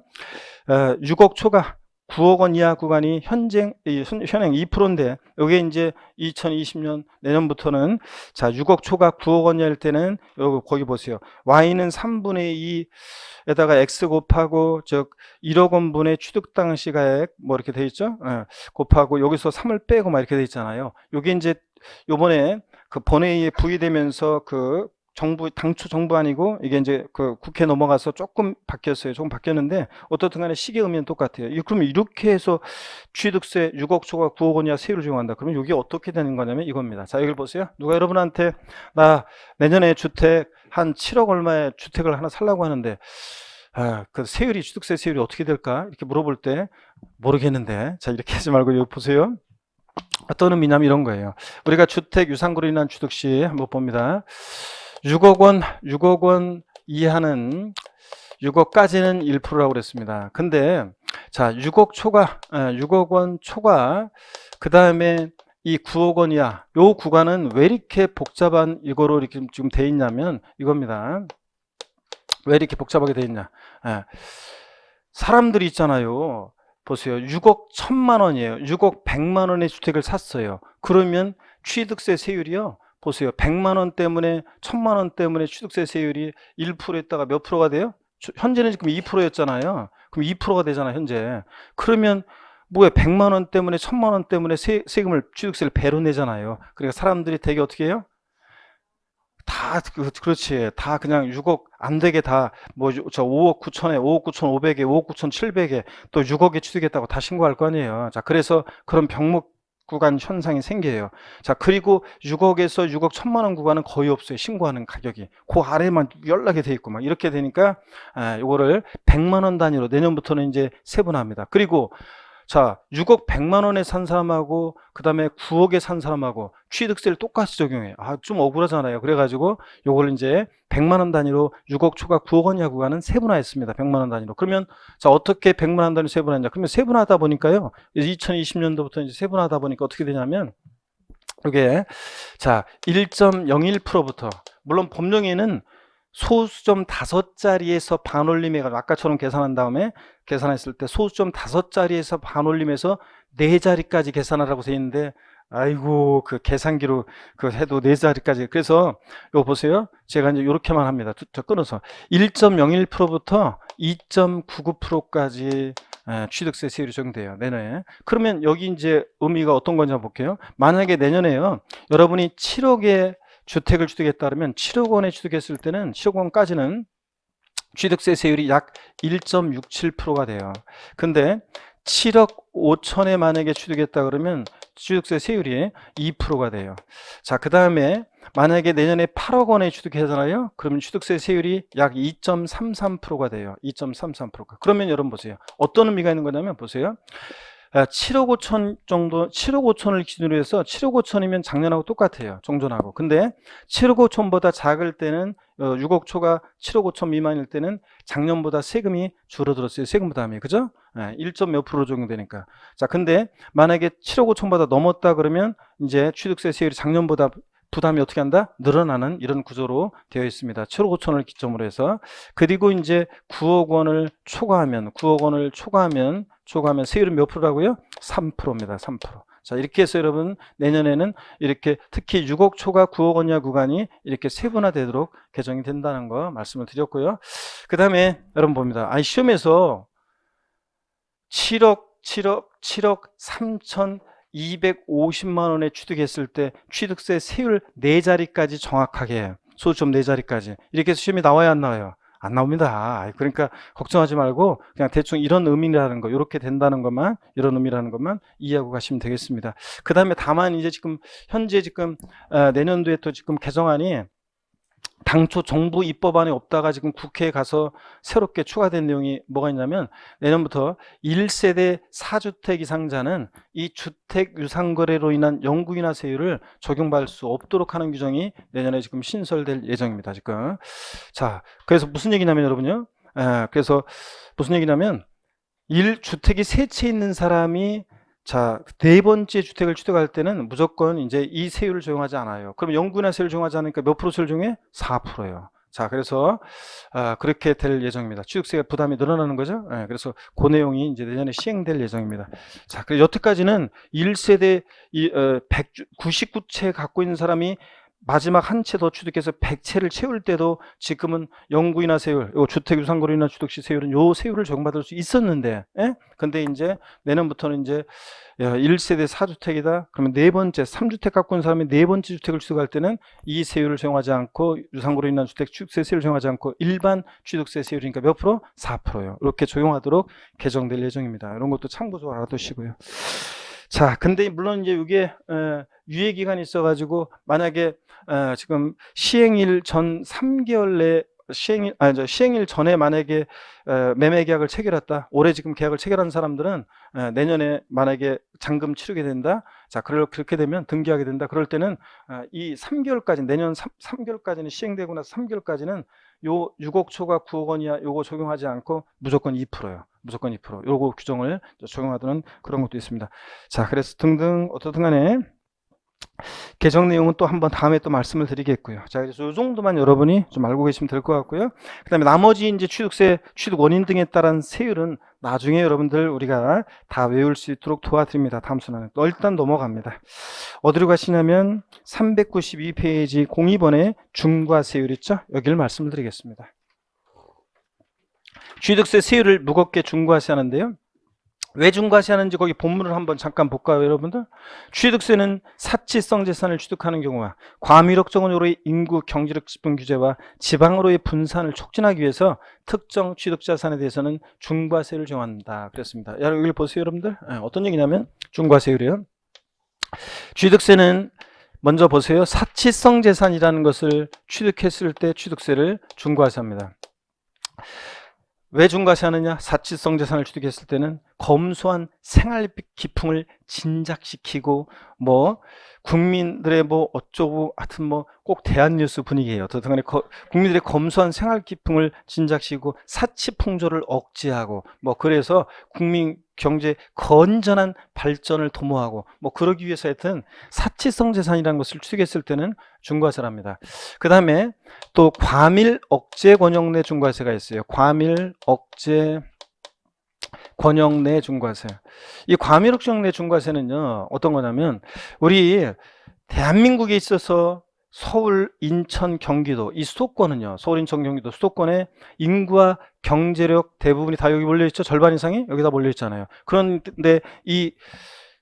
6억 초과 9억 원 이하 구간이 현행 2%인데, 이게 이제 2020년 내년부터는, 자, 6억 초과 9억 원 이하일 때는 여기 거기 보세요. Y는 3분의 2에다가 X 곱하고 1억 원분의 취득 당시 가액 뭐 이렇게 돼 있죠? 곱하고 여기서 3을 빼고 막 이렇게 돼 있잖아요. 요게 이제 요번에 본회의에 부의되면서 당초 정부안이고 이게 이제 국회 넘어가서 조금 바뀌었어요. 조금 바뀌었는데 어떻든 간에 시기 의미는 똑같아요. 그러면 이렇게 해서 취득세 6억 초과 9억 원 이하 세율을 적용한다. 그러면 이게 어떻게 되는 거냐면 이겁니다. 자, 여기를 보세요. 누가 여러분한테 나 내년에 주택 한 7억 얼마의 주택을 하나 살라고 하는데 그 세율이, 취득세 세율이 어떻게 될까? 이렇게 물어볼 때 모르겠는데, 자, 이렇게 하지 말고 여기 보세요. 어떤 의미냐면 이런 거예요. 우리가 주택 유상거래로 인한 취득 시 한번 봅니다. 6억 원 이하는 6억까지는 1%라고 그랬습니다. 근데 자, 6억 원 초과 그 다음에 이 9억 원 이하, 요 구간은 왜 이렇게 복잡한 이거로 이렇게 지금 돼 있냐면 이겁니다. 왜 이렇게 복잡하게 돼 있냐? 사람들이 있잖아요. 보세요. 6억 1천만 원이에요. 6억 100만 원의 주택을 샀어요. 그러면 취득세 세율이요, 보세요. 100만 원 때문에 1000만 원 때문에 취득세 세율이 1%였다가 몇 프로가 돼요? 현재는 지금 2%였잖아요. 그럼 2%가 되잖아요, 현재. 그러면 뭐야, 100만 원 때문에 1000만 원 때문에 세금을, 취득세를 배로 내잖아요. 그러니까 사람들이 되게 어떻게 해요? 그렇지. 다 그냥 6억 안 되게 다 뭐 저 5억 9천에 5억 9천 5백에 5억 9천 7백에 또 6억에 취득했다고 다 신고할 거 아니에요. 자, 그래서 그런 병목 구간 현상이 생겨요. 자, 그리고 6억에서 6억 1천만 원 구간은 거의 없어요. 신고하는 가격이. 그 아래만 연락이 돼 있고 막 이렇게 되니까 요거를 100만 원 단위로 내년부터는 이제 세분화합니다. 그리고 자, 6억 100만 원에 산 사람하고 그 다음에 9억에 산 사람하고 취득세를 똑같이 적용해요. 좀 억울하잖아요. 그래가지고 요걸 이제 100만 원 단위로 6억 초과 9억 원 이하 구간은 세분화했습니다. 100만 원 단위로. 그러면 자, 어떻게 100만 원 단위로 세분화했냐? 그러면 세분화하다 보니까요, 2020년도부터 이제 세분화하다 보니까 어떻게 되냐면 이게 자, 1.01%부터, 물론 법령에는 소수점 5자리에서 반올림해가 아까처럼 계산한 다음에 계산했을 때 소수점 5자리에서 반올림해서 4자리까지 계산하라고 돼 있는데 아이고, 그 계산기로 그 해도 네 자리까지. 그래서 이거 보세요. 제가 이제 이렇게만 합니다. 저 끊어서 1.01%부터 2.99%까지 취득세 세율이 적용돼요. 내년에. 그러면 여기 이제 의미가 어떤 건지 한번 볼게요. 만약에 내년에요. 여러분이 7억의 주택을 취득했다 그러면 7억 원에 취득했을 때는 7억 원까지는 취득세 세율이 약 1.67%가 돼요. 근데 7억 5천에 만약에 취득했다 그러면 취득세 세율이 2%가 돼요. 자, 그 다음에 만약에 내년에 8억 원에 취득하잖아요. 그러면 취득세 세율이 약 2.33%가 돼요. 2.33%가. 그러면 여러분 보세요. 어떤 의미가 있는 거냐면 보세요. 7억 5천 정도, 7억 5천을 기준으로 해서 7억 5천이면 작년하고 똑같아요. 종전하고. 근데 7억 5천보다 작을 때는 6억 초가 7억 5천 미만일 때는 작년보다 세금이 줄어들었어요. 세금 부담이. 그죠? 1점 몇 프로 적용되니까. 자, 근데 만약에 7억 5천보다 넘었다 그러면 이제 취득세 세율이 작년보다 부담이 어떻게 한다? 늘어나는 이런 구조로 되어 있습니다. 7억 5천을 기점으로 해서. 그리고 이제 9억 원을 초과하면 세율은 몇 프로라고요? 3%입니다. 3%. 자, 이렇게 해서 여러분 내년에는 이렇게 특히 6억 초과 9억 원 이하 구간이 이렇게 세분화되도록 개정이 된다는 거 말씀을 드렸고요. 그 다음에 여러분 봅니다. 시험에서 7억 3,250만 원에 취득했을 때 취득세 세율 4자리까지 정확하게, 소수점 4자리까지 이렇게 해서 시험이 나와야 안 나와요? 안 나옵니다. 그러니까 걱정하지 말고 그냥 대충 이런 의미라는 거, 이렇게 된다는 것만, 이런 의미라는 것만 이해하고 가시면 되겠습니다. 그 다음에 다만 이제 지금 현재 내년도에 또 지금 개정안이 당초 정부 입법안에 없다가 지금 국회에 가서 새롭게 추가된 내용이 뭐가 있냐면 내년부터 1세대 4주택 이상자는 이 주택 유상거래로 인한 영구인하 세율을 적용받을 수 없도록 하는 규정이 내년에 지금 신설될 예정입니다. 지금. 자, 그래서 무슨 얘기냐면 여러분요. 그래서 무슨 얘기냐면 1주택이 세 채 있는 사람이 자, 네 번째 주택을 취득할 때는 무조건 이제 이 세율을 적용하지 않아요. 그럼 영구인하 세율을 적용하지 않으니까 몇 프로 세율 적용해? 4%예요. 자, 그래서 그렇게 될 예정입니다. 취득세 부담이 늘어나는 거죠. 그래서 그 내용이 이제 내년에 시행될 예정입니다. 자, 그래서 여태까지는 1세대 199채 갖고 있는 사람이 마지막 한 채 더 취득해서 100채를 채울 때도 지금은 영구인하 세율, 요 주택 유상거래인하 취득시 세율은 요 세율을 적용받을 수 있었는데, 근데 이제 내년부터는 이제 1세대 4주택이다. 그러면 네 번째 3주택 갖고 있는 사람이 네 번째 주택을 취득할 때는 이 세율을 적용하지 않고 유상거래로 인한 주택 취득세 세율을 적용하지 않고 일반 취득세 세율이니까 몇 프로? 4%예요. 이렇게 적용하도록 개정될 예정입니다. 이런 것도 참고적으로 알아두시고요. 자, 근데 물론 이제 이게 유예 기간이 있어가지고 만약에 지금 시행일 전 3개월 내 시행일 전에 만약에 매매 계약을 체결했다. 올해 지금 계약을 체결한 사람들은 내년에 만약에 잔금 치르게 된다. 자, 그렇게 되면 등기하게 된다. 그럴 때는 이 3개월까지 내년 3개월까지는 시행되고 나서 3개월까지는 요 6억 초과 9억 원 이하 요거 적용하지 않고 무조건 2%예요. 무조건 2%. 요거 규정을 적용하도록 그런 것도 있습니다. 자, 그래서 등등 어떻든 간에 개정 내용은 또 한번 다음에 또 말씀을 드리겠고요. 자, 그래서 이 정도만 여러분이 좀 알고 계시면 될 것 같고요. 그 다음에 나머지 이제 취득세, 취득 원인 등에 따른 세율은 나중에 여러분들 우리가 다 외울 수 있도록 도와드립니다. 다음 순간에. 또 일단 넘어갑니다. 어디로 가시냐면 392페이지 02번에 중과세율 있죠? 여기를 말씀을 드리겠습니다. 취득세 세율을 무겁게 중과세하는데요. 왜 중과세하는지 거기 본문을 한번 잠깐 볼까요, 여러분들? 취득세는 사치성 재산을 취득하는 경우와 과밀억 정원으로의 인구 경제력 지분 규제와 지방으로의 분산을 촉진하기 위해서 특정 취득 자산에 대해서는 중과세를 정한다. 그랬습니다. 여기 보세요, 여러분들. 어떤 얘기냐면 중과세율이요. 취득세는 먼저 보세요. 사치성 재산이라는 것을 취득했을 때 취득세를 중과세합니다. 왜 중과세하느냐? 사치성 재산을 취득했을 때는 검소한 생활 기풍을 진작시키고 국민들의 어쩌고 하여튼 꼭 대한뉴스 분위기예요. 어떻든 간에 국민들의 검소한 생활 기풍을 진작시키고 사치 풍조를 억제하고 그래서 국민 경제 건전한 발전을 도모하고 그러기 위해서 하여튼 사치성 재산이라는 것을 취득했을 때는 중과세를 합니다. 그 다음에 또 과밀 억제 권역 내 중과세가 있어요. 과밀 억제 권역 내 중과세. 이 과밀옥적 내 중과세는요, 어떤 거냐면, 우리 대한민국에 있어서 서울, 인천, 경기도, 이 수도권은요, 서울, 인천, 경기도 수도권의 인구와 경제력 대부분이 다 여기 몰려있죠. 절반 이상이 여기다 몰려있잖아요. 그런데 이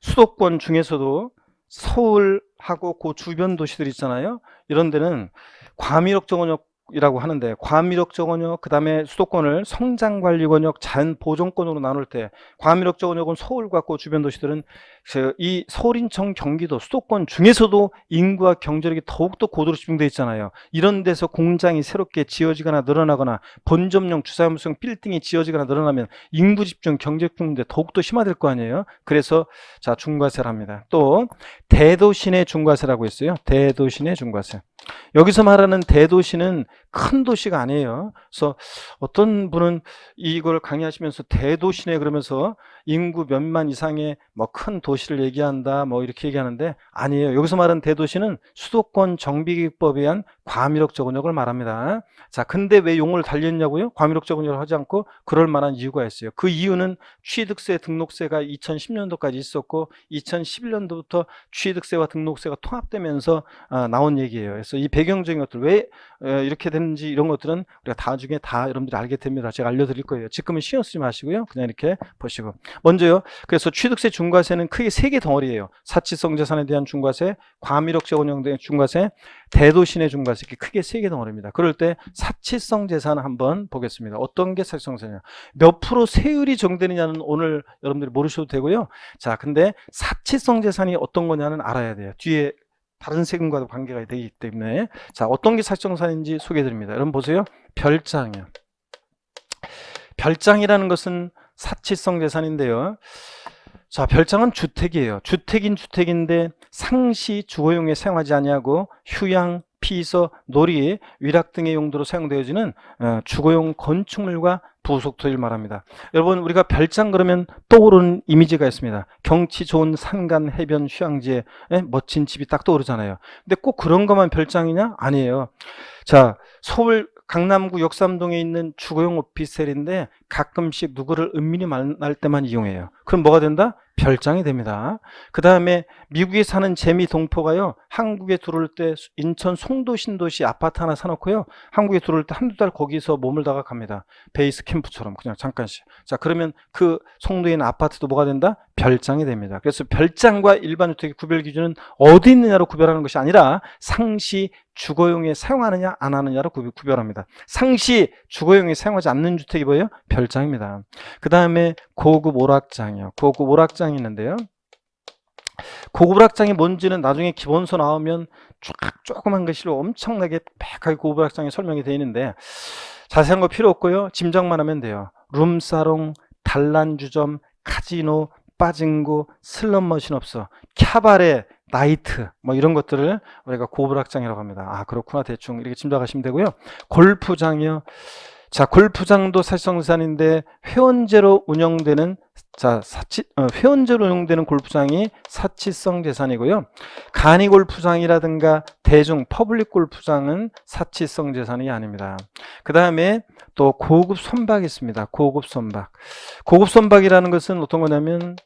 수도권 중에서도 서울하고 그 주변 도시들 있잖아요. 이런 데는 과밀옥정원역이라고 하는데, 과밀옥정원역, 그 다음에 수도권을 성장관리권역, 자연보존권으로 나눌 때, 과밀옥정원역은 서울과 그 주변 도시들은 이 서울, 인천, 경기도 수도권 중에서도 인구와 경제력이 더욱더 고도로 집중되어 있잖아요. 이런 데서 공장이 새롭게 지어지거나 늘어나거나 본점용 주사무성 빌딩이 지어지거나 늘어나면 인구 집중, 경제 집중인데 더욱더 심화될 거 아니에요. 그래서 자, 중과세를 합니다. 또 대도시 내 중과세라고 있어요. 대도시 내 중과세. 여기서 말하는 대도시는 큰 도시가 아니에요. 그래서 어떤 분은 이걸 강의하시면서 대도시 내 그러면서 인구 몇만 이상의 뭐 큰 도시를 얘기한다 뭐 이렇게 얘기하는데, 아니에요. 여기서 말하는 대도시는 수도권 정비기법에 의한 과밀옥저원역을 말합니다. 자, 근데 왜 용어를 달렸냐고요? 과밀옥저원역을 하지 않고? 그럴 만한 이유가 있어요. 그 이유는 취득세, 등록세가 2010년도까지 있었고 2011년도부터 취득세와 등록세가 통합되면서 나온 얘기예요. 그래서 이 배경적인 것들, 왜 이렇게 됐는지 이런 것들은 우리가 나중에 다 여러분들이 알게 됩니다. 제가 알려드릴 거예요. 지금은 신경 쓰지 마시고요. 그냥 이렇게 보시고. 먼저요. 그래서 취득세 중과세는 크게 세 개 덩어리예요. 사치성 재산에 대한 중과세, 과밀옥적 운영된 중과세, 대도시 내 중과세, 이렇게 크게 세 개 덩어리입니다. 그럴 때 사치성 재산을 한번 보겠습니다. 어떤 게 사치성 재산이냐? 몇 프로 세율이 정되느냐는 오늘 여러분들이 모르셔도 되고요. 자, 근데 사치성 재산이 어떤 거냐는 알아야 돼요. 뒤에 다른 세금과도 관계가 되기 때문에. 자, 어떤 게 사치성 재산인지 소개해 드립니다. 여러분 보세요. 별장이요. 별장이라는 것은 사치성 재산인데요. 자, 별장은 주택이에요. 주택인 주택인데 상시 주거용에 사용하지 아니하고 휴양, 피서, 놀이, 위락 등의 용도로 사용되어지는 주거용 건축물과 부속토지를 말합니다. 여러분, 우리가 별장 그러면 떠오르는 이미지가 있습니다. 경치 좋은 산간, 해변, 휴양지에 멋진 집이 딱 떠오르잖아요. 근데 꼭 그런 것만 별장이냐? 아니에요. 자, 서울 강남구 역삼동에 있는 주거용 오피스텔인데 가끔씩 누구를 은밀히 만날 때만 이용해요. 그럼 뭐가 된다? 별장이 됩니다. 그 다음에 미국에 사는 재미 동포가요, 한국에 들어올 때 인천 송도 신도시 아파트 하나 사놓고요, 한국에 들어올 때 한두 달 거기서 머물다가 갑니다. 베이스 캠프처럼 그냥 잠깐씩. 자, 그러면 그 송도에 있는 아파트도 뭐가 된다? 별장이 됩니다. 그래서 별장과 일반 주택의 구별 기준은 어디 있느냐로 구별하는 것이 아니라 상시 주거용에 사용하느냐 안 하느냐로 구별합니다. 상시 주거용에 사용하지 않는 주택이 뭐예요? 별장입니다. 그 다음에 고급 오락장이요. 고급 오락장이 있는데요. 고급 오락장이 뭔지는 나중에 기본서 나오면 조그만 글씨로 엄청나게 빽하게 고급 오락장이 설명이 되어 있는데 자세한 거 필요 없고요. 짐작만 하면 돼요. 룸사롱, 단란주점, 카지노, 빠진구, 슬롯머신 없어, 캬바레, 나이트 뭐 이런 것들을 우리가 고불악장이라고 합니다. 아, 그렇구나. 대충 이렇게 짐작하시면 되고요. 골프장이요. 자, 골프장도 사치성재산인데 회원제로 운영되는 회원제로 운영되는 골프장이 사치성 재산이고요. 간이 골프장이라든가 대중 퍼블릭 골프장은 사치성 재산이 아닙니다. 그 다음에 또 고급 선박이 있습니다. 고급 선박. 고급 선박이라는 것은 어떤 거냐면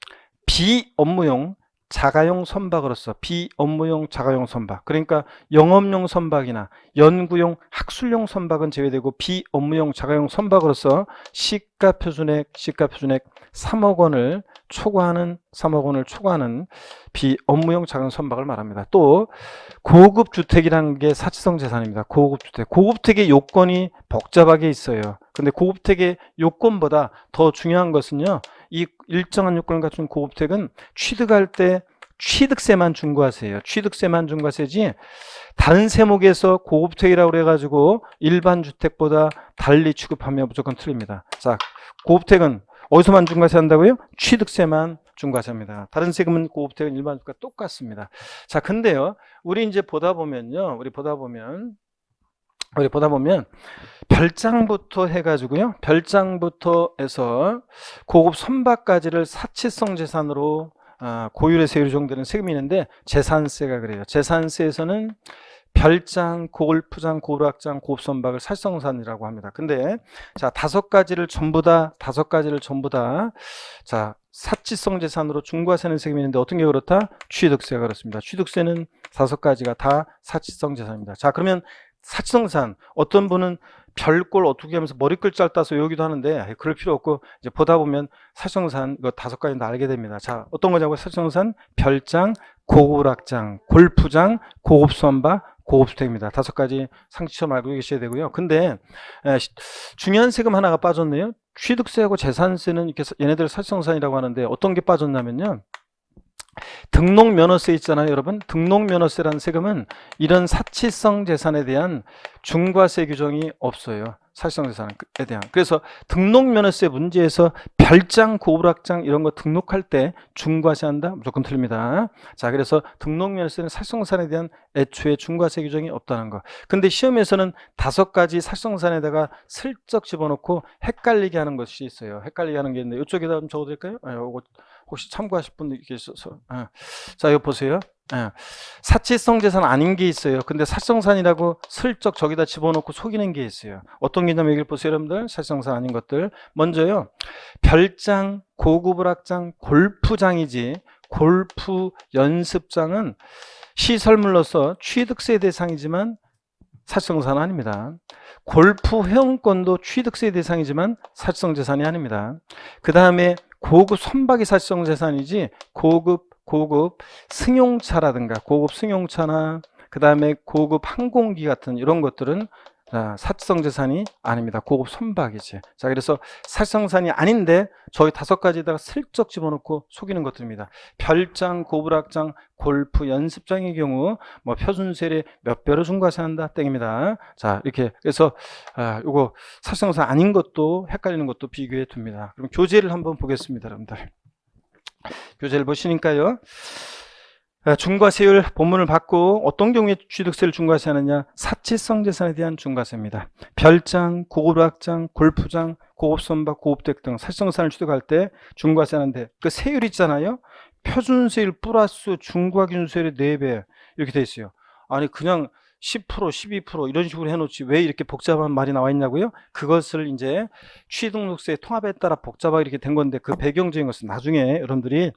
비업무용 자가용 선박으로서, 비업무용 자가용 선박, 그러니까 영업용 선박이나 연구용 학술용 선박은 제외되고 비업무용 자가용 선박으로서 시가표준액 3억 원을 초과하는 비업무용 자가용 선박을 말합니다. 또 고급주택이라는 게 사치성 재산입니다. 고급주택의 요건이 복잡하게 있어요. 근데 고급주택의 요건보다 더 중요한 것은요, 이 일정한 요건을 갖춘 고급주택은 취득할 때 취득세만 중과세예요. 취득세만 중과세지 다른 세목에서 고급주택이라고 그래가지고 일반 주택보다 달리 취급하면 무조건 틀립니다. 자, 고급주택은 어디서만 중과세 한다고요? 취득세만 중과세입니다. 다른 세금은 고급주택은 일반 주택과 똑같습니다. 자, 근데요, 우리 이제 보다 보면 별장부터 해가지고요, 별장부터 해서 고급 선박까지를 사치성 재산으로 고율의 세율이 적용되는 세금이 있는데 재산세가 그래요. 재산세에서는 별장, 고골프장, 고락장, 고급선박을 살성산이라고 합니다. 근데 자, 다섯 가지를 전부 다 자, 사치성 재산으로 중과세는 세금이 있는데 어떤 게 그렇다? 취득세가 그렇습니다. 취득세는 다섯 가지가 다 사치성 재산입니다. 자, 그러면 사치성 재산, 어떤 분은 별꼴 어떻게 하면서 머리글 짧다서 외우기도 하는데 그럴 필요 없고 이제 보다 보면 사치성 재산 이거 다섯 가지 다 알게 됩니다. 자, 어떤 거냐고? 사치성 재산, 별장, 고고락장, 골프장, 고급선박, 고급주택입니다. 다섯 가지 상식처럼 알고 계셔야 되고요. 근데 중요한 세금 하나가 빠졌네요. 취득세하고 재산세는 이렇게 얘네들 사치성산이라고 하는데 어떤 게 빠졌냐면요. 등록면허세 있잖아요, 여러분. 등록면허세라는 세금은 이런 사치성 재산에 대한 중과세 규정이 없어요. 사치성 재산에 대한. 그래서 등록면허세 문제에서 별장, 고불학장 이런 거 등록할 때 중과세한다? 무조건 틀립니다. 자, 그래서 등록면허세는 사치성 재산에 대한 애초에 중과세 규정이 없다는 거. 근데 시험에서는 다섯 가지 사치성 재산에다가 슬쩍 집어넣고 헷갈리게 하는 것이 있어요. 헷갈리게 하는 게 있는데 이쪽에다 좀 적어드릴까요? 이거 혹시 참고하실 분들 계셔서. 자, 이거 보세요. 사치성 재산 아닌 게 있어요. 근데 사치성산이라고 슬쩍 저기다 집어넣고 속이는 게 있어요. 어떤 게냐면 여기 보세요, 여러분들. 사치성산 아닌 것들. 먼저요. 별장, 고급을학장, 골프장이지 골프 연습장은 시설물로서 취득세 대상이지만 사치성산은 아닙니다. 골프 회원권도 취득세 대상이지만 사치성 재산이 아닙니다. 그 다음에 고급 선박이 사치성 재산이지 고급 승용차라든가 고급 승용차나 그 다음에 고급 항공기 같은 이런 것들은 사치성 재산이 아닙니다. 고급 선박이지. 자, 그래서 사치성산이 아닌데 저희 다섯 가지에다가 슬쩍 집어넣고 속이는 것들입니다. 별장, 고불학장, 골프 연습장의 경우 뭐 표준세율의 몇 배로 중과세한다 땡입니다. 자, 이렇게 그래서 요거 사치성산 아닌 것도 헷갈리는 것도 비교해 둡니다. 그럼 교재를 한번 보겠습니다, 여러분들. 교재를 보시니까요. 중과세율 본문을 받고 어떤 경우에 취득세를 중과세하느냐? 사치성 재산에 대한 중과세입니다. 별장, 고급학장, 골프장, 고급선박, 고급택 등 사치성산을 취득할 때 중과세하는데 그 세율 있잖아요. 표준세율 플러스 중과기준세율의 4배 이렇게 돼 있어요. 아니 그냥 10%, 12% 이런 식으로 해놓지 왜 이렇게 복잡한 말이 나와 있냐고요? 그것을 이제 취등록세 통합에 따라 복잡하게 이렇게 된 건데 그 배경적인 것은 나중에 여러분들이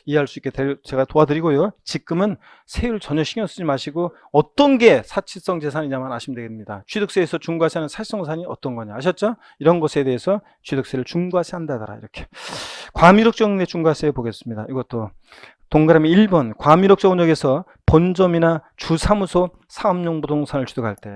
이해할 수 있게 제가 도와드리고요. 지금은 세율 전혀 신경 쓰지 마시고 어떤 게 사치성 재산이냐만 아시면 되겠습니다. 취득세에서 중과세하는 사치성 재산이 어떤 거냐 아셨죠? 이런 것에 대해서 취득세를 중과세한다더라 이렇게. 과밀옥정내 중과세 보겠습니다. 이것도 동그라미 1번 과밀옥정역에서 본점이나 주사무소 사업용 부동산을 취득할 때,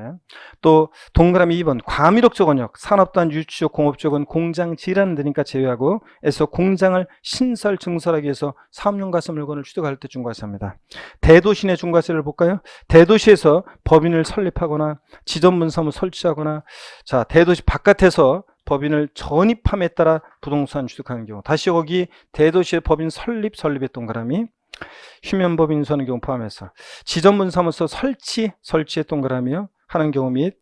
또 동그라미 2번 과밀옥정원역 산업단 유치적 공업적은 공장 질환 되니까 제외하고 에서 공장을 신설 증설하기 위해서 사업용 가스 물건을 취득할 때 중과세합니다. 대도시 내 중과세를 볼까요? 대도시에서 법인을 설립하거나 지점분 사무 설치하거나 자 대도시 바깥에서 법인을 전입함에 따라 부동산 취득하는 경우, 다시 거기 대도시의 법인 설립의 동그라미, 휴면법인 인수하는 경우 포함해서 지점분 사무소 설치의 동그라미요 하는 경우 및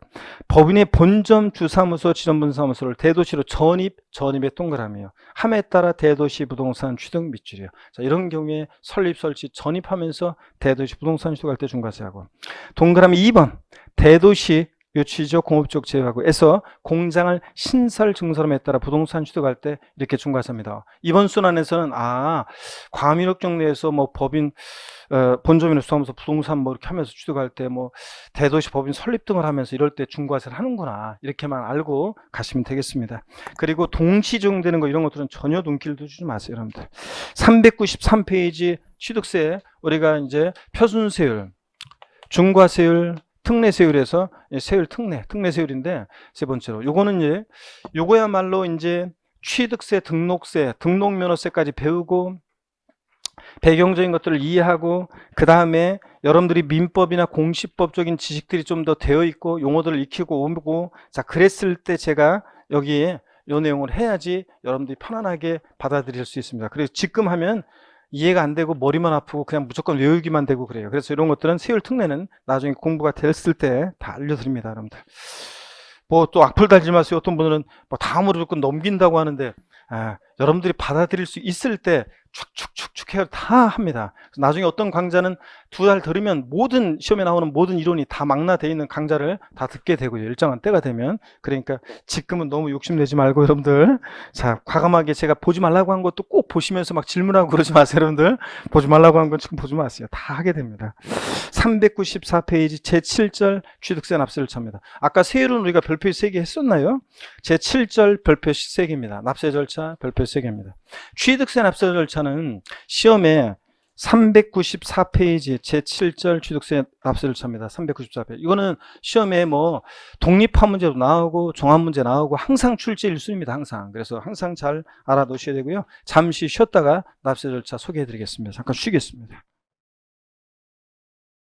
법인의 본점 주사무소 지점분 사무소를 대도시로 전입의 동그라미요 함에 따라 대도시 부동산 취득 밑줄이요. 자, 이런 경우에 설립 설치 전입하면서 대도시 부동산 취득할 때 중과세하고, 동그라미 2번 대도시 유치적 공업적 제외하고 에서 공장을 신설 증설함에 따라 부동산 취득할 때 이렇게 중과세합니다. 이번 순환에서는 과밀옥정 내에서 뭐 법인 본점이나 수사무소 부동산 뭐 이렇게 하면서 취득할 때 뭐 대도시 법인 설립 등을 하면서 이럴 때 중과세를 하는구나 이렇게만 알고 가시면 되겠습니다. 그리고 동시 적용되는 거 이런 것들은 전혀 눈길도 주지 마세요, 여러분들. 393페이지 취득세 우리가 이제 표준세율, 중과세율, 특례세율에서 세율 특례세율인데 세 번째로 요거는 이제 요거야말로 이제 취득세, 등록세, 등록면허세까지 배우고 배경적인 것들을 이해하고 그 다음에 여러분들이 민법이나 공시법적인 지식들이 좀 더 되어 있고 용어들을 익히고 오고 자 그랬을 때 제가 여기에 요 내용을 해야지 여러분들이 편안하게 받아들일 수 있습니다. 그래서 지금 하면 이해가 안 되고 머리만 아프고 그냥 무조건 외우기만 되고 그래요. 그래서 이런 것들은 세율 특례는 나중에 공부가 됐을 때 다 알려드립니다, 여러분들. 뭐 또 악플 달지 마세요. 어떤 분들은 뭐 다음으로 조금 넘긴다고 하는데 여러분들이 받아들일 수 있을 때 축축축축 해서 다 합니다. 그래서 나중에 어떤 강좌는 2달 들으면 모든 시험에 나오는 모든 이론이 다 망라되어 있는 강좌를 다 듣게 되고요. 일정한 때가 되면. 그러니까 지금은 너무 욕심내지 말고 여러분들, 자, 과감하게 제가 보지 말라고 한 것도 꼭 보시면서 막 질문하고 그러지 마세요. 여러분들 보지 말라고 한 건 지금 보지 마세요. 다 하게 됩니다. 394페이지 제7절 취득세 납세 절차입니다. 아까 세율은 우리가 별표 3개 했었나요? 제7절 별표 3개입니다. 납세 절차 별표 3개입니다. 취득세 납세 절차는 시험에 394페이지 제7절 취득세 납세 절차입니다. 394페이지. 이거는 시험에 뭐 독립화 문제도 나오고 종합 문제 나오고 항상 출제 1순위입니다. 항상. 그래서 항상 잘 알아두셔야 되고요. 잠시 쉬었다가 납세 절차 소개해 드리겠습니다. 잠깐 쉬겠습니다.